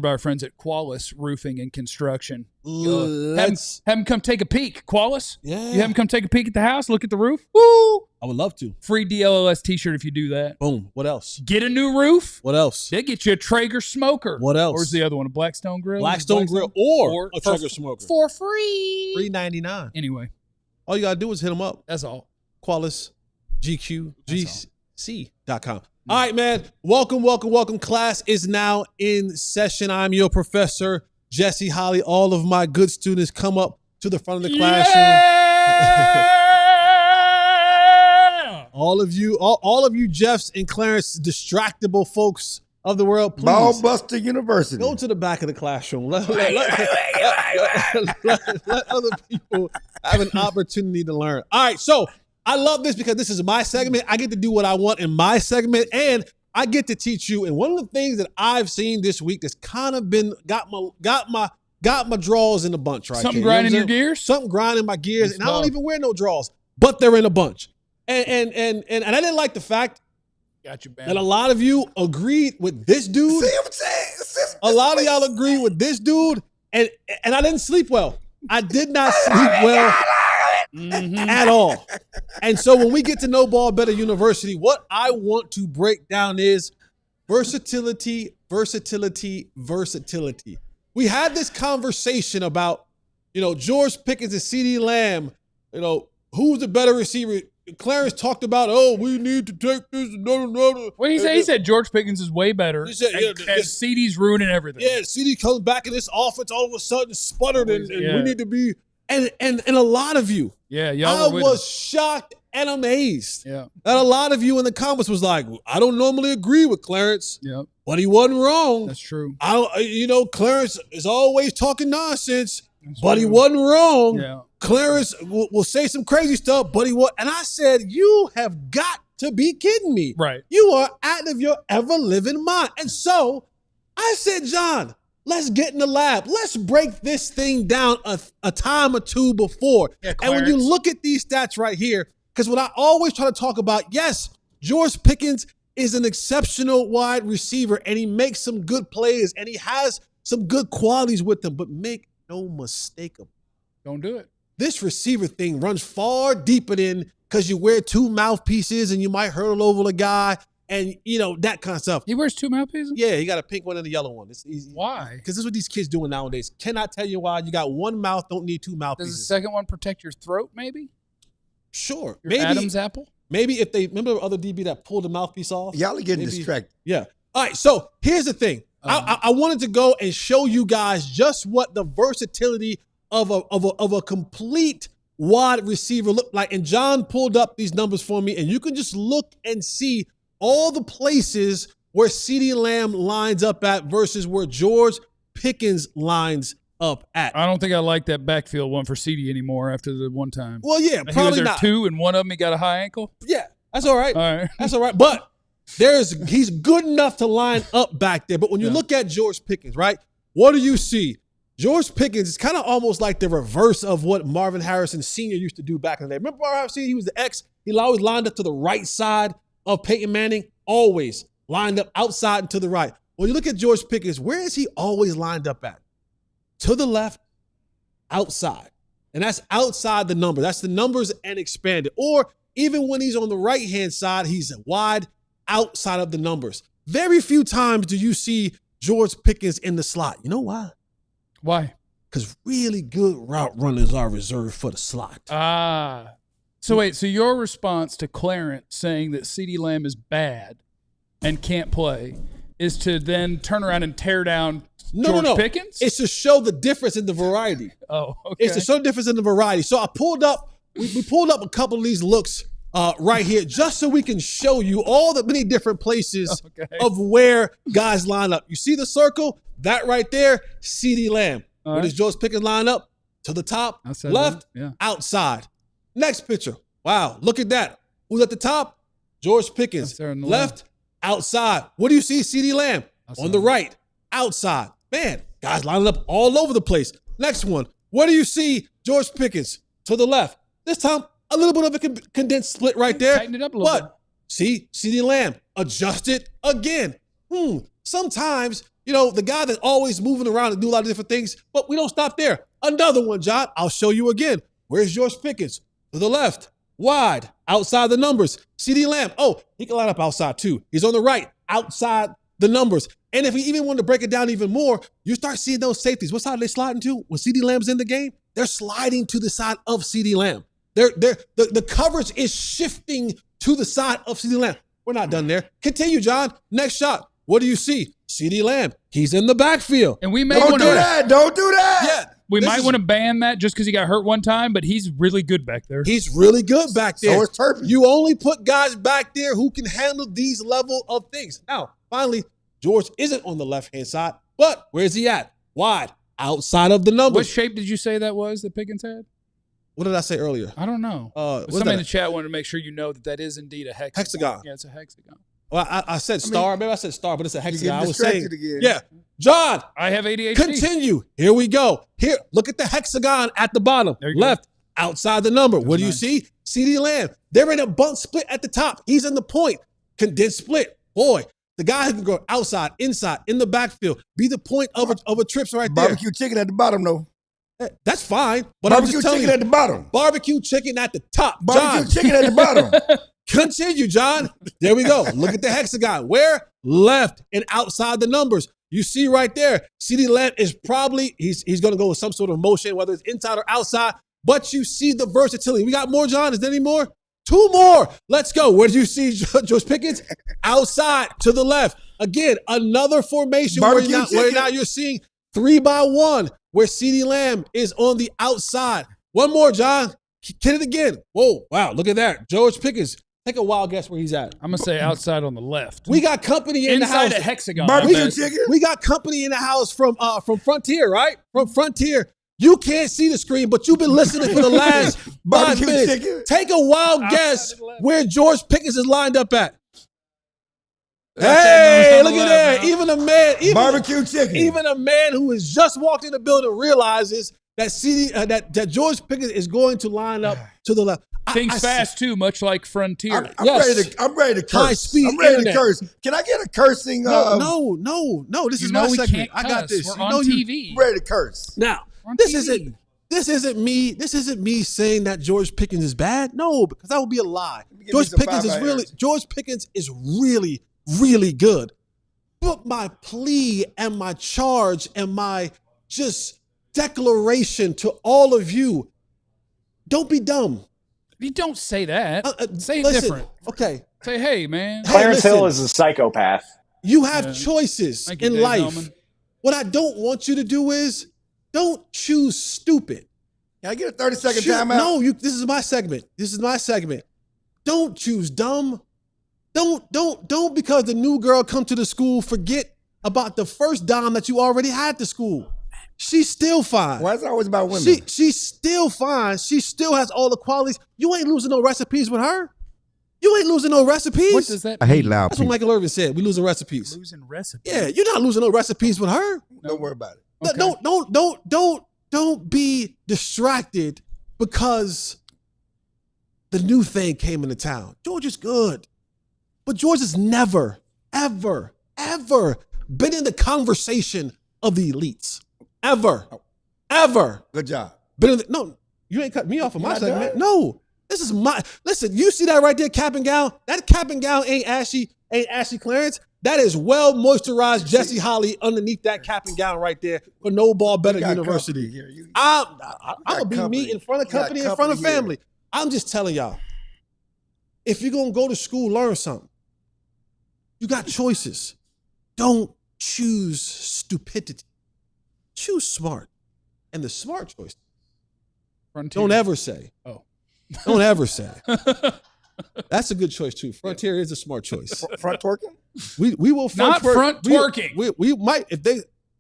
our friends at Qualis Roofing and Construction. Have them come take a peek. Qualis? Yeah. You have them come take a peek at the house, look at the roof? Woo! I would love to. Free DLLS t-shirt if you do that. Boom. What else? Get a new roof. What else? They get you a Traeger smoker. What else? Or is the other one a Blackstone grill? Blackstone grill or a Traeger smoker. For free. $3.99. Anyway, All you got to do is hit them up. That's all. Qualis, GQGC.com. All right, man. Welcome. Class is now in session. I'm your professor, Jesse Holly. All of my good students come up to the front of the classroom. Yeah! all of you Jeffs and Clarence, distractible folks of the world, please. Ballbuster University. Go to the back of the classroom. Let other people have an opportunity to learn. All right, so I love this because this is my segment. I get to do what I want in my segment, and I get to teach you. And one of the things that I've seen this week that's kind of been got my draws in a bunch right Something there. grinding your gears? Something grinding my gears, It's and I don't tough. even wear no draws, but they're in a bunch. And I didn't like the fact Got you, that man. a lot of you agreed with this dude. See what I'm saying? A lot of y'all agree with this dude, and I didn't sleep well. I did not sleep well at all. And so when we get to No Ball Better University, what I want to break down is versatility. We had this conversation about, George Pickens and CeeDee Lamb, who's the better receiver? Clarence talked about, we need to take this. No. What did he say? He said George Pickens is way better. He said, and CeeDee's ruining everything. Yeah, CD comes back in this offense, all of a sudden sputtered, and Yeah. we need to be. And a lot of you, Yeah, y'all I were with was shocked and amazed him. that a lot of you in the comments was like, I don't normally agree with Clarence, Yeah, but he wasn't wrong. that's true. Clarence is always talking nonsense, That's but he true. wasn't wrong. Yeah. Clarence will say some crazy stuff, but he was. And I said, you have got to be kidding me. Right. You are out of your ever-living mind. And so I said, John, let's get in the lab. Let's break this thing down a time or two before. Yeah, and when you Clarence. look at these stats right here, because what I always try to talk about, yes, George Pickens is an exceptional wide receiver, and he makes some good plays, and he has some good qualities with him, but make no mistake about it. Don't do it. This receiver thing runs far deeper than because you wear two mouthpieces and you might hurdle over a guy and, that kind of stuff. He wears two mouthpieces? Yeah, he got a pink one and a yellow one. It's easy. Why? Because this is what these kids doing nowadays. Cannot tell you why. You got one mouth, don't need two Does the mouthpieces. second one protect your throat, maybe? Sure. Your Adam's apple? Maybe if they, remember the other DB that pulled the mouthpiece off? Y'all are getting Maybe- distracted. Yeah. All right, so here's the thing. I wanted to go and show you guys just what the versatility of a complete wide receiver look like. And John pulled up these numbers for me, and you can just look and see all the places where CeeDee Lamb lines up at versus where George Pickens lines up at. I don't think I like that backfield one for CD anymore after the one time. Well, yeah, He was probably there not. two, and one of them he got a high ankle. Yeah, that's all right. All right. That's all right. But he's good enough to line up back there. But when you look at George Pickens, right, what do you see? George Pickens is kind of almost like the reverse of what Marvin Harrison Sr. used to do back in the day. Remember Marvin Harrison Sr.? He was the X. He always lined up to the right side of Peyton Manning, always lined up outside and to the right. When you look at George Pickens, where is he always lined up at? To the left, outside. And that's outside the number. That's the numbers and expanded. Or even when he's on the right-hand side, he's wide outside of the numbers. Very few times do you see George Pickens in the slot. You know why? Why? Because really good route runners are reserved for the slot. So wait, so your response to Clarence saying that CeeDee Lamb is bad and can't play is to then turn around and tear down George Pickens? It's to show the difference in the variety. Oh, okay. It's to show the difference in the variety. So I pulled up, we pulled up a couple of these looks right here just so we can show you all the many different places of where guys line up. You see the circle? That right there, CeeDee Lamb. Where does George Pickens line up? To the top, Outside left, yeah. outside. Next picture. Wow, look at that. Who's at the top? George Pickens. That's there on the Left, outside. What do you see? CeeDee Lamb. Outside. On the right, outside. Man, guys lining up all over the place. Next one. What do you see? George Pickens. To the left. This time, a little bit of a condensed split right there. Tighten it up a little bit. See, CeeDee Lamb. Adjust it again. Sometimes, the guy that's always moving around and do a lot of different things, but we don't stop there. Another one, John. I'll show you again. Where's George Pickens? To the left. Wide. Outside the numbers. CeeDee Lamb. Oh, he can line up outside too. He's on the right. Outside the numbers. And if we even want to break it down even more, you start seeing those safeties. What side are they sliding to? When CeeDee Lamb's in the game, they're sliding to the side of CeeDee Lamb. The coverage is shifting to the side of CeeDee Lamb. We're not done there. Continue, John. Next shot. What do you see? CeeDee Lamb. He's in the backfield. And we may Don't do that. Don't do that. Yeah. We might want to ban that just because he got hurt one time, but he's really good back there. He's really good back there. So is Turpin. You only put guys back there who can handle these level of things. Now, finally, George isn't on the left-hand side, but where's he at? Wide, outside of the numbers. What shape did you say that was that Pickens had? What did I say earlier? I don't know. Somebody in the chat wanted to make sure you know that is indeed a hexagon. Hexagon. Yeah, it's a hexagon. Well, I said star. Maybe I said star, but it's a hexagon. I was saying, again. yeah. John, I have ADHD. continue. Here we go. Here, look at the hexagon at the bottom. Left, outside the number. What do you see? CeeDee Lamb. They're in a bunt split at the top. He's in the point. Condensed split. Boy, the guy who can go outside, inside, in the backfield, be the point of a trips right there. Barbecue chicken at the bottom, though. That's fine. But Barbecue I'm just telling chicken you, at the bottom. barbecue chicken at the top. Barbecue John, chicken at the bottom. continue, John. There we go. Look at the hexagon. Where? Left and outside the numbers. You see right there, CeeDee Lamb is probably, he's going to go with some sort of motion, whether it's inside or outside, but you see the versatility. We got more, John? Is there any more? 2 more. Let's go. Where do you see George Pickens? Outside to the left. Again, another formation where now you're seeing 3-by-1, where CeeDee Lamb is on the outside. One more, John. Hit it again. Whoa, wow, look at that. George Pickens. Take a wild guess where he's at. I'm going to say outside on the left. We got company in the house. Inside a hexagon. Barbecue chicken. We got company in the house from Frontier, right? From Frontier. You can't see the screen, but you've been listening for the last 5 Barbecue minutes. chicken. Take a wild guess where George Pickens is lined up at. That's Hey, on the look at left, that. Even a man, Barbecue chicken. even a man who has just walked in the building realizes that that George Pickens is going to line up to the left. Thinks fast, too, much like Frontier. I'm ready to curse. High-speed I'm ready internet. to curse. Can I get a cursing? No. This is my we segment. can't I got cuss. this. We're You on know TV. I'm ready to curse. Now, on this TV. isn't me. This isn't me saying that George Pickens is bad. No, because that would be a lie. George Pickens is really, really good. But my plea and my charge and my just declaration to all of you, don't be dumb. You don't say that. Say it listen, different. Okay. Say, hey, man. Clarence listen. Hill is a psychopath. You have choices Thank you, in Dave life. Hellman. What I don't want you to do is don't choose stupid. Can I get a 30-second timeout? No, this is my segment. Don't choose dumb. Don't because the new girl come to the school forget about the first dom that you already had to school. She's still fine. Why is it always about women? She's still fine. She still has all the qualities. You ain't losing no recipes with her. You ain't losing no recipes. What does that I mean? hate loud That's what people. Michael Irvin said. We losing recipes. Losing recipes. Yeah, you're not losing no recipes with her. Don't worry about it. Okay. Don't be distracted because the new thing came into town. George is good. But George has never, ever, ever been in the conversation of the elites. Ever. Good job. No, you ain't cut me off of my segment. No. This is listen, you see that right there, cap and gown? That cap and gown ain't ashy Clarence. That is well moisturized Jesse Holly underneath that cap and gown right there for No Ball Better University. I'm gonna be me in front of company, in front of family. I'm just telling y'all, if you're gonna go to school, learn something. You got choices. Don't choose stupidity. Choose smart. And the smart choice. Frontier. Don't ever say. Oh. Don't ever say. That's a good choice too. Frontier is a smart choice. Front twerking? We will Not front twerking. We might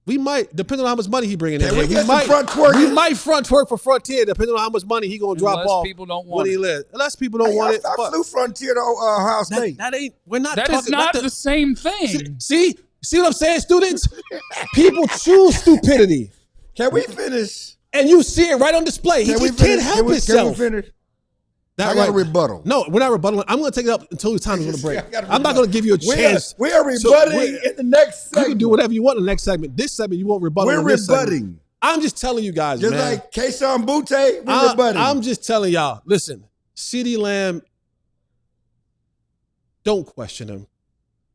we might depending on how much money he bringing in. Can we get some might front twerking? We might front twerk for Frontier depending on how much money he gonna drop Unless off. people don't when want he it. lives. Unless people don't want it. I but flew Frontier to Ohio State. that ain't. We're not. That talking, is not the same thing. See what I'm saying, students? People choose stupidity, Can we finish? and you see it right on display. He just can't help himself. Can we finish? That I got a right. rebuttal. No, we're not rebutting. I'm going to take it up until it's time to go to break. I'm not going to give you a chance. We are rebutting in the next segment. You can do whatever you want in the next segment. This segment, you won't rebut. We're in this segment. rebutting. I'm just telling you guys, Just man. like Keyshawn Butte, we're rebutting. I'm just telling y'all. Listen, CeeDee Lamb, don't question him.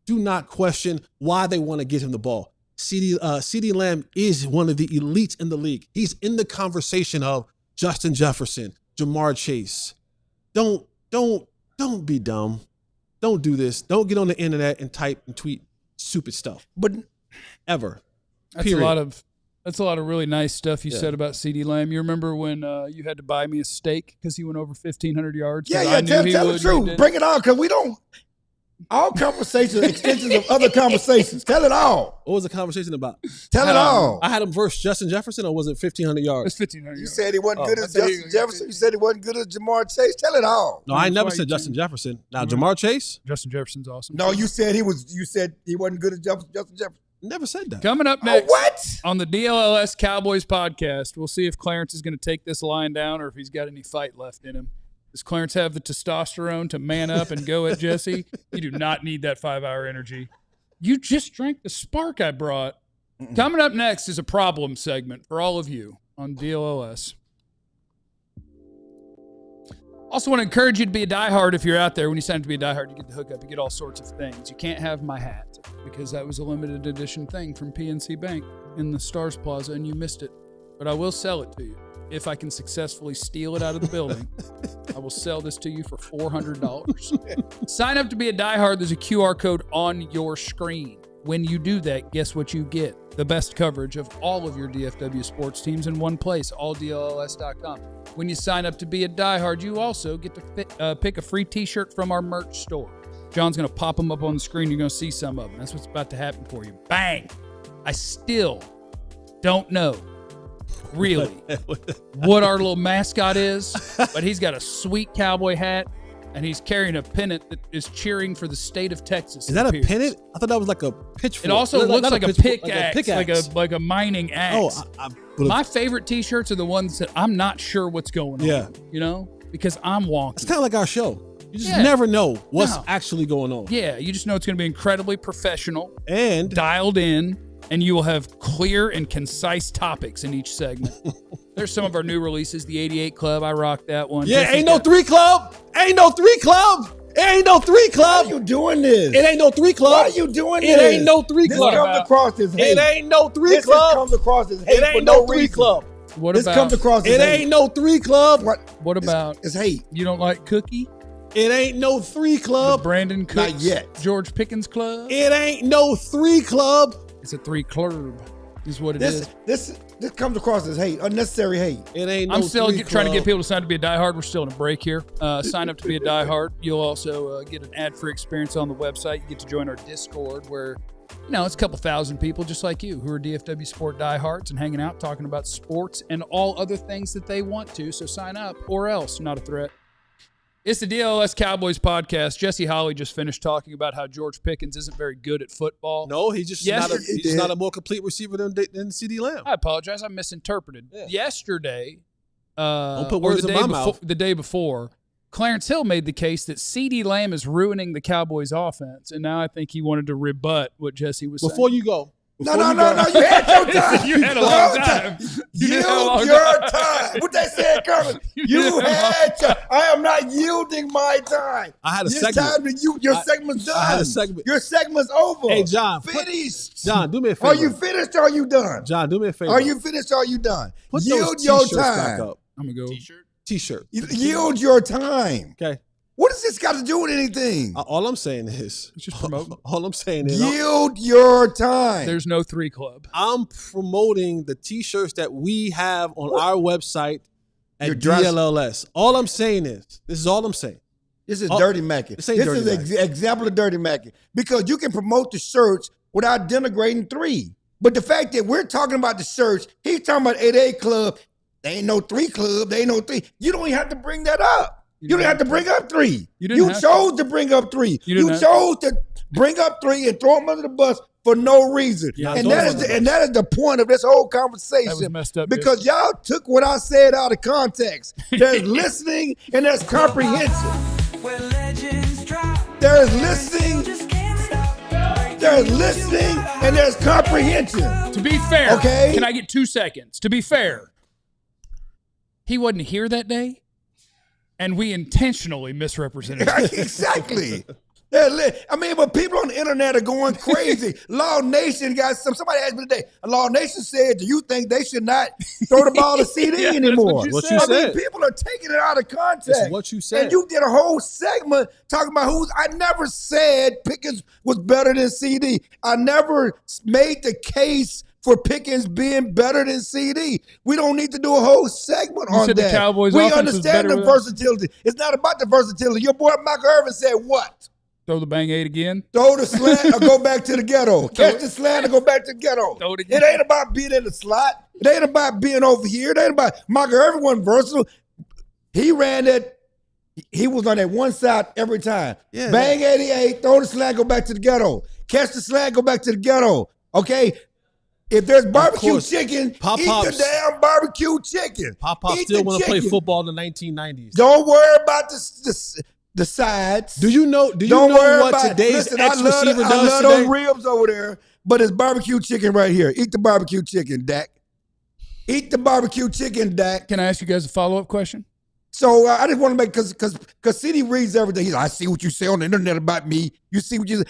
Do not question why they want to get him the ball. CeeDee Lamb is one of the elites in the league. He's in the conversation of Justin Jefferson, Jamar Chase. Don't be dumb. Don't do this. Don't get on the internet and type and tweet stupid stuff. But ever. That's Period. That's a lot of really nice stuff you said about CeeDee Lamb. You remember when you had to buy me a steak because he went over 1,500 yards? Yeah, tell the truth. Bring it on, because we don't. All conversations are extensions of other conversations. Tell it all. What was the conversation about? Tell it all. I had him versus Justin Jefferson, or was it 1,500 yards? It's 1,500 yards. You said he wasn't good as Justin Jefferson. You said he wasn't good as Jamar Chase. Tell it all. No, I never said Justin Jefferson. Now, Jamar Chase? Justin Jefferson's awesome. No, you said he was. You said he wasn't good as Justin Jefferson. Never said that. Coming up next what? on the DLLS Cowboys podcast, we'll see if Clarence is going to take this line down or if he's got any fight left in him. Does Clarence have the testosterone to man up and go at Jesse? You do not need that 5-hour energy. You just drank the spark I brought. Coming up next is a problem segment for all of you on DLLS. Also want to encourage you to be a diehard if you're out there. When you sign up to be a diehard, you get the hookup. You get all sorts of things. You can't have my hat because that was a limited edition thing from PNC Bank in the Stars Plaza, and you missed it. But I will sell it to you. If I can successfully steal it out of the building, I will sell this to you for $400. Sign up to be a diehard. There's a QR code on your screen. When you do that, guess what you get? The best coverage of all of your DFW sports teams in one place, alldlls.com. When you sign up to be a diehard, you also get to pick a free T-shirt from our merch store. John's going to pop them up on the screen. You're going to see some of them. That's what's about to happen for you. Bang! I still don't know really what our little mascot is, but he's got a sweet cowboy hat, and he's carrying a pennant that is cheering for the state of Texas. Is that a pennant? I thought that was like a pitchfork. It also looks like a pickaxe, like a mining axe. My favorite T-shirts are the ones that I'm not sure what's going on. Yeah. You know, because I'm wonky. It's kind of like our show. You just never know what's actually going on. Yeah, you just know it's going to be incredibly professional and dialed in. And you will have clear and concise topics in each segment. There's some of our new releases. The 88 Club, I rocked that one. Yeah, ain't no 3 Club. Ain't no 3 Club. Ain't no 3 Club. Why are you doing this? It ain't no 3 Club. Why are you doing this? It ain't no 3 Club. This comes across as hate. It ain't no 3 Club. This comes across as hate. It ain't no 3 Club. What this about? Comes across as it hate. ain't no 3 Club. What about? It's hate. You don't like Cookie? It ain't no 3 Club. The Brandon Cooks, Not yet. George Pickens Club. It ain't no 3 Club. It's a 3 club. Is what it is. This comes across as hate, unnecessary hate. It ain't no I'm still 3 trying to get Club. people to sign up to be a diehard. We're still in a break here. Sign up to be a diehard. You'll also get an ad-free experience on the website. You get to join our Discord where, you know, it's a couple thousand people just like you who are DFW Sport diehards and hanging out talking about sports and all other things that they want to. So sign up or else. Not a threat. It's the DLLS Cowboys podcast. Jesse Holley just finished talking about how George Pickens isn't very good at football. No, he's just not a more complete receiver than CeeDee Lamb. I apologize. I misinterpreted. Yeah. Yesterday, don't put words in my mouth. The day before, Clarence Hill made the case that CeeDee Lamb is ruining the Cowboys' offense, and now I think he wanted to rebut what Jesse was saying. Before you go. No. You had your time. You had a long time. Yield your time. What they said, Colonel? You had your. I am not yielding my time. I had a it's segment. Time to your segment's done. I had a segment. Your segment's over. Hey, John. Finished. John, do me a favor. Are you finished or are you done? John, do me a favor. Are you finished or are you done? Put Yield those your t-shirts time. back up. I'm going to go. T-shirt. Yield your time. Okay. What does this got to do with anything? All I'm saying is, It's just promoting. all I'm saying is, Yield your time. There's no 3 club. I'm promoting the T-shirts that we have on our website at Your dress- DLLS. All I'm saying is, this is all I'm saying. This is dirty macking. This This ain't dirty is an example of dirty macking because you can promote the shirts without denigrating 3. But the fact that we're talking about the shirts, he's talking about 88 Club. There ain't no 3 Club. There ain't no 3. You don't even have to bring that up. You don't have to bring up 3. You chose to bring up 3. You chose to bring up 3 and throw them under the bus for no reason. Yeah, and that is the point of this whole conversation. That was messed up. Because y'all took what I said out of context. There's listening and there's comprehension. There's listening. There's listening and there's comprehension. To be fair, okay? Can I get 2 seconds? To be fair, he wasn't here that day, and we intentionally misrepresented him. Exactly. I mean, but people on the internet are going crazy. Law Nation got somebody asked me today. Law Nation said, do you think they should not throw the ball to CD Yeah, anymore? that's what you said. I mean, people are taking it out of context. That's what you said. And you did a whole segment talking about I never said Pickens was better than CD. I never made the case for Pickens being better than CD. We don't need to do a whole segment on said that. the Cowboys we offense was understand better the with that? versatility. It's not about the versatility. Your boy Michael Irvin said what? Throw the bang 8 again. Throw the slant or go back to the ghetto. Catch the slant or go back to the ghetto. Throw it again. It ain't about being in the slot. It ain't about being over here. It ain't about Michael Irvin wasn't versatile. He ran that. He was on that one side every time. Yeah, Bang 88, throw the slant, go back to the ghetto. Catch the slant, go back to the ghetto. Okay? If there's barbecue chicken, eat the damn barbecue chicken. Pop still want to play football in the 1990s. Don't worry about the sides. Do you know what today's X receiver does I love today? those ribs over there, but it's barbecue chicken right here. Eat the barbecue chicken, Dak. Eat the barbecue chicken, Dak. Can I ask you guys a follow-up question? So I just want to make, because CD reads everything. He's like, I see what you say on the internet about me. You see what you say.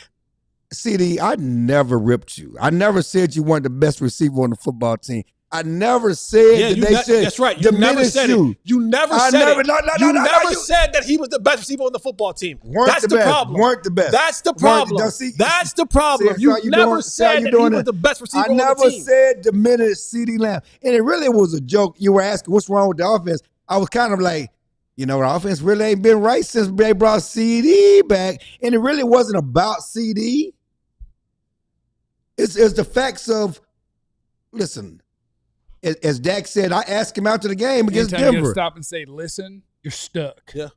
CD, I never ripped you. I never said you weren't the best receiver on the football team. I never said that they should that's right. You never said it. You never said it. You never said that he was the best receiver on the football team. That's the problem. Weren't the best. That's the problem. That's the problem. You never said that he was the best receiver on the team. I never said diminish CD Lamb. And it really was a joke. You were asking what's wrong with the offense. I was kind of like, you know, the offense really ain't been right since they brought CD back. And it really wasn't about CD. It's the facts of, listen, as Dak said, I asked him after the game against Anytime Denver. You stop and say, listen, you're stuck. Yeah.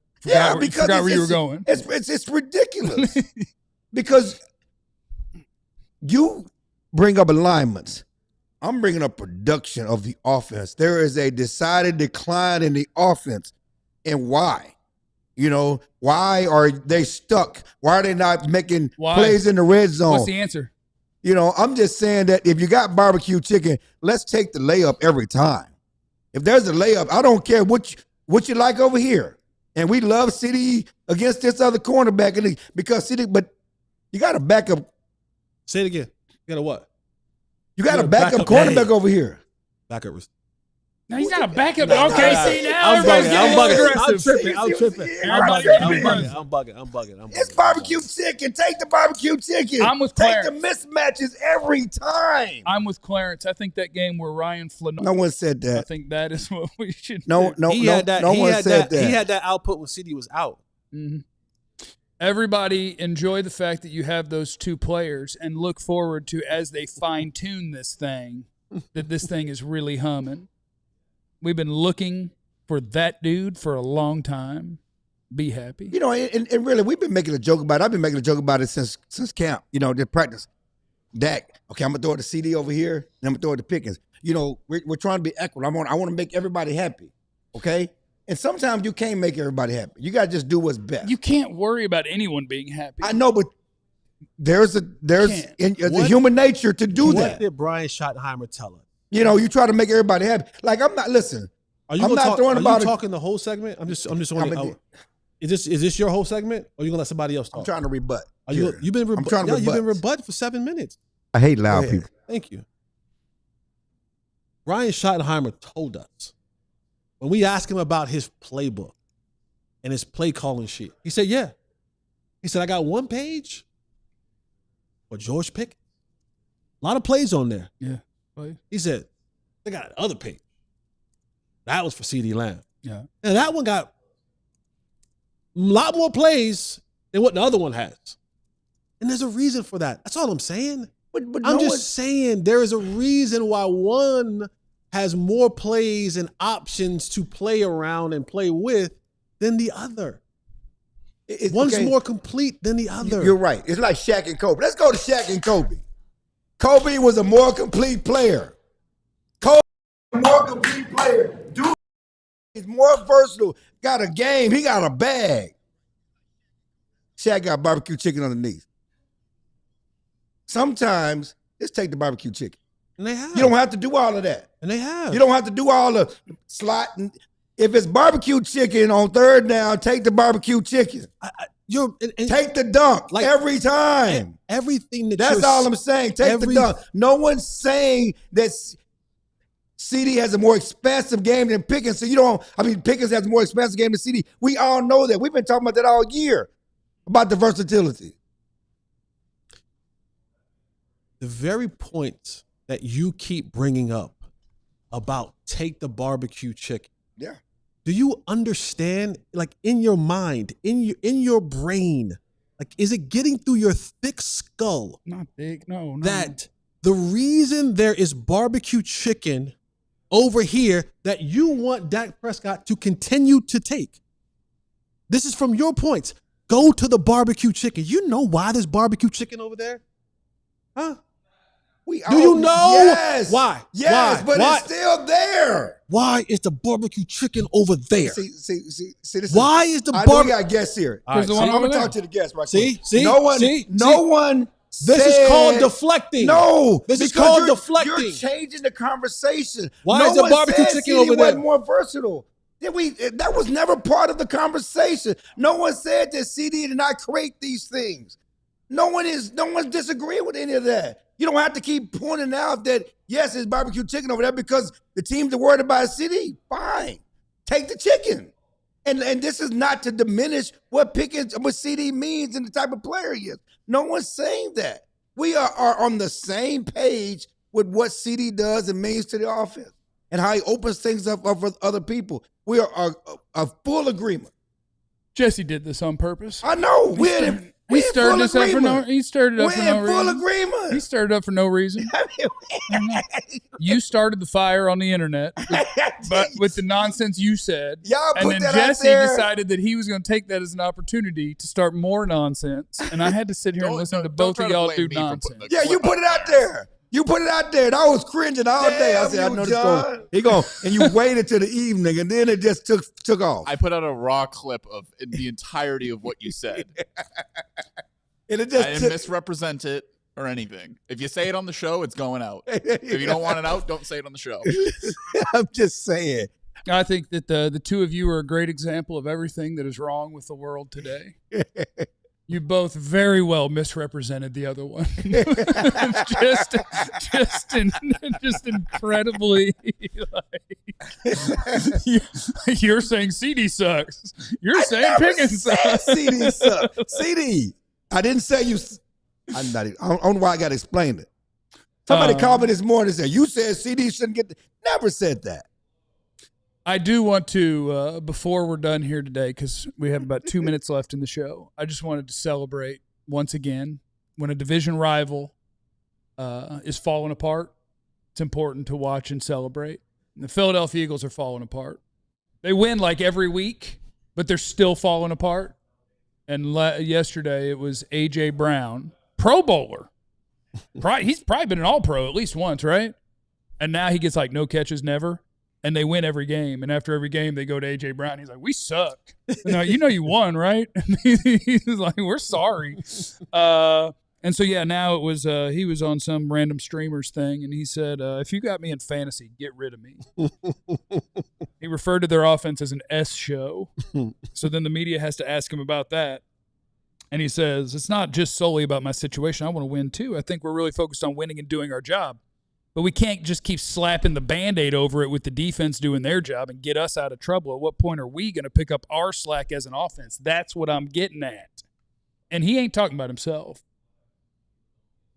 Because forgot where you were going. It's ridiculous. Because you bring up alignments. I'm bringing up production of the offense. There is a decided decline in the offense. And why? You know, why are they stuck? Why are they not making plays in the red zone? What's the answer? You know, I'm just saying that if you got barbecue chicken, let's take the layup every time. If there's a layup, I don't care what you like over here. And we love CD against this other cornerback because CD, but you got a backup. Say it again. You got a what? You got a backup cornerback over here. Backup. No, he's not a backup. Okay, see now I'm tripping. I'm bugging. It's barbecue chicken. Take the barbecue chicken. I'm with Take Clarence. the mismatches every time. I'm with Clarence. I think that game where Ryan Flanagan. No one said that. I think that is what we should. No do. one said that. He had that output when CD was out. Mm-hmm. Everybody enjoy the fact that you have those two players and look forward to, as they fine tune this thing, that this thing is really humming. We've been looking for that dude for a long time. Be happy. You know, and really, we've been making a joke about it. I've been making a joke about it since camp. You know, the practice. Dak, okay, I'm going to throw it to CD over here, and I'm going to throw it to Pickens. You know, we're trying to be equitable. I want to make everybody happy, okay? And sometimes you can't make everybody happy. You got to just do what's best. You can't worry about anyone being happy. I know, but there's a human nature to do that. What did Brian Schottenheimer tell us? You know, you try to make everybody happy. Like, I'm not, listen. Are you talking the whole segment? I'm just wondering. Is this your whole segment, or are you gonna let somebody else talk? I'm trying to rebut. You've been rebut for 7 minutes. I hate loud people. Thank you. Brian Schottenheimer told us when we asked him about his playbook and his play calling sheet. He said, "Yeah." He said, "I got one page for George Pickens. A lot of plays on there." Yeah. He said, "They got another page. That was for CD Lamb." Yeah. And that one got a lot more plays than what the other one has. And there's a reason for that. That's all I'm saying. But I'm just saying there is a reason why one has more plays and options to play around and play with than the other. One's more complete than the other. You're right. It's like Shaq and Kobe. Let's go to Shaq and Kobe. Kobe was a more complete player. Kobe was a more complete player. Dude is more versatile. Got a game. He got a bag. Shaq got barbecue chicken underneath. Sometimes, just take the barbecue chicken. And they have. You don't have to do all of that. And they have. You don't have to do all the slot. If it's barbecue chicken on third down, take the barbecue chicken. take the dunk every time. Everything that's all I'm saying. Take the dunk. No one's saying that CD has a more expensive game than Pickens. So Pickens has a more expensive game than CD. We all know that. We've been talking about that all year, about the versatility. The very point that you keep bringing up about take the barbecue chicken. Yeah. Do you understand, like, in your mind, in your brain, like, is it getting through your thick skull? Not big, no. That the reason there is barbecue chicken over here that you want Dak Prescott to continue to take. This is from your points. Go to the barbecue chicken. You know why there's barbecue chicken over there? Huh? Do you know? Yes. Why? Yes, but it's still there. Why is the barbecue chicken over there? See, this why is the barbecue? I know we got guests here. Right, I'm going to talk to the guests right quick. See? No one This is called deflecting. No. This is called deflecting. You're changing the conversation. Why is the barbecue chicken over there? More versatile. That was never part of the conversation. No one said that CD did not create these things. No one's disagreeing with any of that. You don't have to keep pointing out that, yes, it's barbecue chicken over there because the teams are worried about CD. Fine. Take the chicken. And this is not to diminish what CD means and the type of player he is. No one's saying that. We are on the same page with what CD does and means to the offense and how he opens things up for other people. We are a full agreement. Jesse did this on purpose. I know. He stirred this up for no reason. He stirred it up for no reason. We're in full agreement. He stirred it up for no reason. You started the fire on the internet with the nonsense you said. Y'all put and then that Jesse out there. Decided that he was going to take that as an opportunity to start more nonsense. And I had to sit here and listen to both of y'all do nonsense. Yeah, you put it out there. You put it out there, and I was cringing all day. I said, I know this going. And you waited till the evening, and then it just took off. I put out a raw clip of the entirety of what you said. And I didn't misrepresent it or anything. If you say it on the show, it's going out. If you don't want it out, don't say it on the show. I'm just saying. I think that the two of you are a great example of everything that is wrong with the world today. You both very well misrepresented the other one. just incredibly. You're saying CD sucks. You're saying Pickens sucks. CD sucks. CD. I didn't say you. I don't know why I got to explain it. Somebody called me this morning and said, you said CD shouldn't get. Never said that. I do want to, before we're done here today, because we have about 2 minutes left in the show, I just wanted to celebrate once again when a division rival is falling apart. It's important to watch and celebrate. And the Philadelphia Eagles are falling apart. They win like every week, but they're still falling apart. And yesterday it was A.J. Brown, Pro Bowler. He's probably been an All-Pro at least once, right? And now he gets like no catches, never. And they win every game. And after every game, they go to A.J. Brown. He's like, we suck. No, you know you won, right? And he's like, we're sorry. And so, yeah, now it was he was on some random streamers thing, and he said, if you got me in fantasy, get rid of me. He referred to their offense as an S show. So then the media has to ask him about that. And he says, it's not just solely about my situation. I want to win, too. I think we're really focused on winning and doing our job. But we can't just keep slapping the Band-Aid over it with the defense doing their job and get us out of trouble. At what point are we going to pick up our slack as an offense? That's what I'm getting at. And he ain't talking about himself.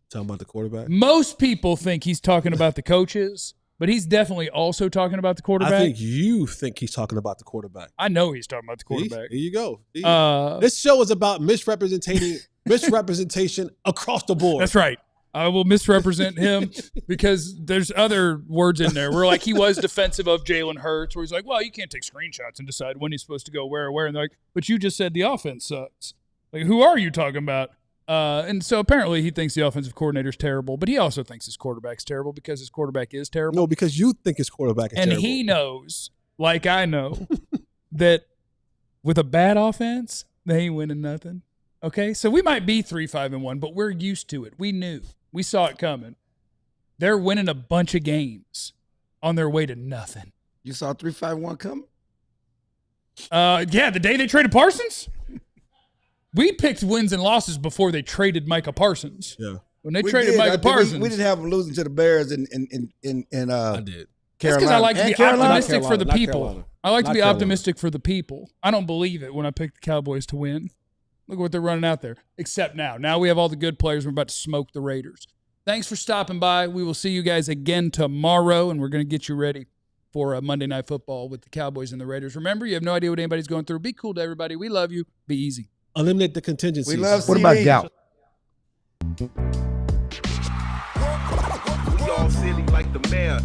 Talking about the quarterback? Most people think he's talking about the coaches, but he's definitely also talking about the quarterback. I think you think he's talking about the quarterback. I know he's talking about the quarterback. Here you go. This show is about misrepresentation across the board. That's right. I will misrepresent him because there's other words in there. We're like, he was defensive of Jalen Hurts, where he's like, well, you can't take screenshots and decide when he's supposed to go where. And they're like, but you just said the offense sucks. Like, who are you talking about? And so apparently he thinks the offensive coordinator is terrible, but he also thinks his quarterback's terrible because his quarterback is terrible. No, because you think his quarterback is terrible. And he knows, like I know, that with a bad offense, they ain't winning nothing. Okay? So we might be 3-5-1, but we're used to it. We knew. We saw it coming. They're winning a bunch of games on their way to nothing. You saw 3-5-1 coming? Yeah, the day they traded Parsons? We picked wins and losses before they traded Micah Parsons. Yeah. When they traded Micah Parsons. We didn't have them losing to the Bears in I did. Carolina. That's because I like to be optimistic for the Not people. Carolina. I like to Not be Carolina. optimistic for the people. I don't believe it when I pick the Cowboys to win. Look at what they're running out there. Except now. Now we have all the good players. We're about to smoke the Raiders. Thanks for stopping by. We will see you guys again tomorrow, and we're going to get you ready for Monday Night Football with the Cowboys and the Raiders. Remember, you have no idea what anybody's going through. Be cool to everybody. We love you. Be easy. Eliminate the contingencies. We love What CD. about gout? We all silly like the mayor.